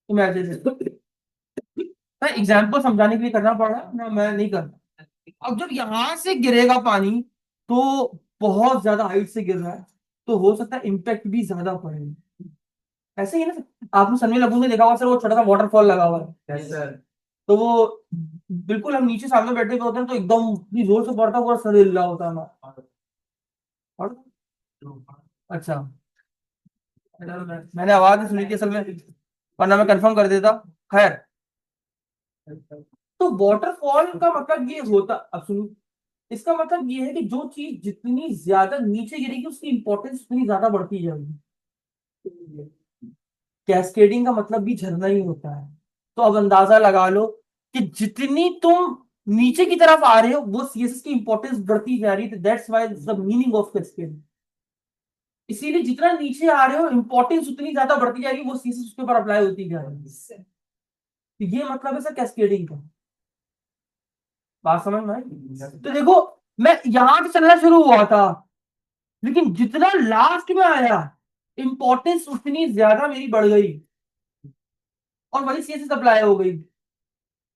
इमेजिन, एग्जाम्पल समझाने के लिए करना पड़ रहा है ना, मैं नहीं करता। अब जब यहां से गिरेगा पानी, तो बहुत ज्यादा हाइट से गिर रहा है, तो हो सकता है इम्पैक्ट भी ज्यादा पड़ेगा। ऐसे ही है ना, आपने सनवे लगून में देखा होगा सर, वो छोटा सा वाटरफॉल लगा हुआ है, यस सर। तो वो बिल्कुल हम नीचे सामने बैठे हुए होते हैं तो एकदम इतनी जोर से पड़ता है, पूरा सर हिल रहा होता है ना। और अच्छा, मैंने आवाज नहीं सुनी थी असल में, वरना मैं कंफर्म कर देता। खैर, तो वाटरफॉल का मतलब ये होता, अब सुनो, इसका मतलब ये है कि जो चीज जितनी ज्यादा नीचे गिरेगी उसकी इंपॉर्टेंस उतनी ज्यादा बढ़ती जाएगी। कैस्केडिंग का मतलब भी झरना ही होता है, तो अब अंदाजा लगा लो कि जितनी तुम नीचे की तरफ आ रहे हो वो सीएसएस की इंपॉर्टेंस बढ़ती जा रही है, that's why the meaning of cascading. इसीलिए जितना नीचे आ रहे हो इंपॉर्टेंस उतनी ज्यादा बढ़ती जाएगी, वो सीएसएस उसके ऊपर अप्लाई होती जाएगी। तो ये मतलब है सर कैस्केडिंग का, बात समझ में आई। तो देखो, मैं यहां से चलना शुरू हुआ था, लेकिन जितना लास्ट में आया इंपॉर्टेंस उतनी ज्यादा मेरी बढ़ गई, और वही सीएसएस अप्लाई हो गई।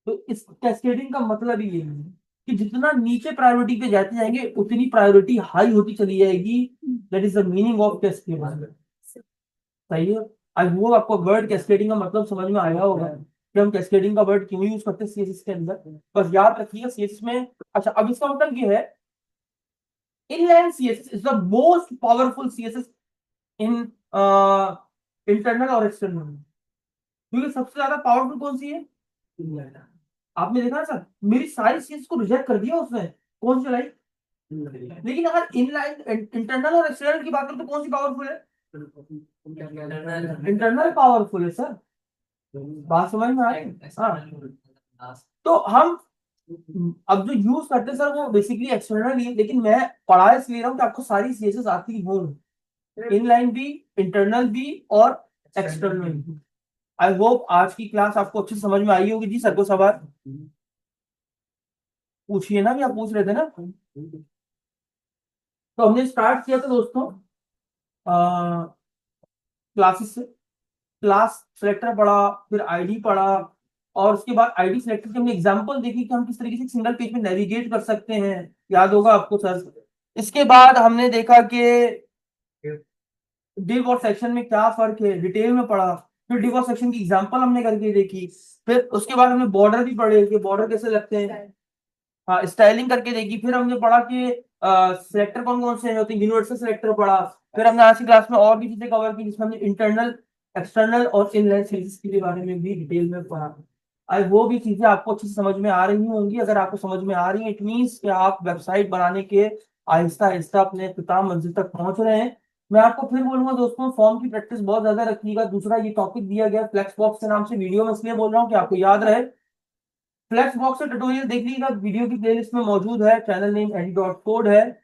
तो इस कैस्केडिंग का मतलब ही यही है कि जितना नीचे प्रायोरिटी पे जाते जाएंगे उतनी प्रायोरिटी हाई होती चली जाएगी, that is the meaning of cascading. सही है। आई वो आपको वर्ड कैस्केडिंग का मतलब समझ में आया होगा कि हम कैस्केडिंग का वर्ड क्यों यूज करते हैं सीएसएस के अंदर, बस याद रखिएगा सीएसएस में। अच्छा, अब इसका मतलब ये है, inline CSS is the most powerful CSS in internal और एक्सटर्नल, क्योंकि सबसे ज्यादा पावरफुल कौन सी है, आपने देखा ना सर, मेरी सारी चीज को रिजेक्ट कर दिया उसने, कौन सी चलाई, लेकिन अगर इनलाइन इंटरनल और एक्सटर्नल की बात करें तो कौन सी पावरफुल है, इंटरनल पावरफुल है सर, बात समझ में आई। हाँ, तो हम अब जो यूज करते हैं सर वो बेसिकली एक्सटर्नल ही है, लेकिन मैं पढ़ा इसलिए रहा हूँ कि आपको सारी सीएसएस आती हो, इनलाइन भी, इंटरनल भी, और एक्सटर्नल भी। आई होप आज की क्लास आपको अच्छे से समझ में आई होगी। जी सर को सवाल पूछिए ना, भी आप पूछ रहे थे ना। तो हमने स्टार्ट किया था दोस्तों क्लासेस से, क्लास सिलेक्टर पढ़ा, फिर आईडी पढ़ा, और उसके बाद आईडी सिलेक्टर की हमने एग्जांपल देखी कि हम किस तरीके से सिंगल पेज में नेविगेट कर सकते हैं, याद होगा आपको सर। इसके बाद हमने देखा कि डिव और सेक्शन में क्या फर्क है, डिटेल में पढ़ा, फिर डिव और सेक्शन की एग्जांपल हमने करके देखी, फिर उसके बाद हमने बॉर्डर भी पढ़े कि बॉर्डर कैसे लगते हैं, हाँ स्टाइलिंग करके देखी, फिर हमने पढ़ा कि सिलेक्टर कौन कौन से होते हैं, यूनिवर्सल सिलेक्टर पढ़ा, फिर हमने आज की क्लास में और भी चीजें कवर की जिसमें हमने इंटरनल, एक्सटर्नल और इनलाइन सीरीज के बारे में भी डिटेल में पढ़ा। आई वो भी चीजें आपको अच्छे से समझ में आ रही होंगी, अगर आपको समझ में आ रही है इट मीन्स कि आप वेबसाइट बनाने के आहिस्ता आहिस्ता अपने इख्तिताम मंजिल तक पहुंच रहे हैं। मैं आपको फिर बोलूंगा दोस्तों, फॉर्म की प्रैक्टिस बहुत ज्यादा रखिएगा। दूसरा, ये टॉपिक दिया गया फ्लेक्स बॉक्स के नाम से वीडियो में इसलिए बोल रहा हूँ कि आपको याद रहे। फ्लेक्स बॉक्स से ट्यूटोरियल देख लीजिएगा, वीडियो की प्लेलिस्ट में मौजूद है, चैनल नेम edu.code है,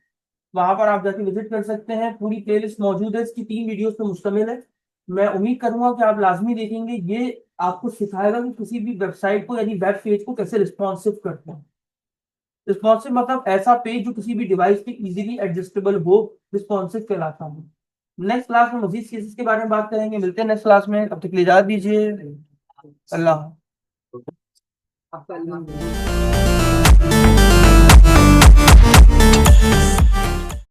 वहां पर आप जाके विजिट कर सकते हैं। पूरी प्लेलिस्ट मौजूद है, इसकी 3 वीडियोस पे मुश्तमिल है। मैं उम्मीद करूंगा कि आप लाजमी देखेंगे। ये आपको सिखाएगा कि किसी भी वेबसाइट को यानी वेब पेज को कैसे रिस्पॉन्सिव करते हैं। रिस्पॉन्सिव मतलब ऐसा पेज जो किसी भी डिवाइस पे इजीली एडजस्टेबल हो, रिस्पॉन्सिव कहलाता है। नेक्स्ट क्लास में मजीद केसेस के बारे में बात करेंगे। मिलते हैं नेक्स्ट क्लास में, तब तक के लिए इजाजत दीजिए। अल्लाह। आपका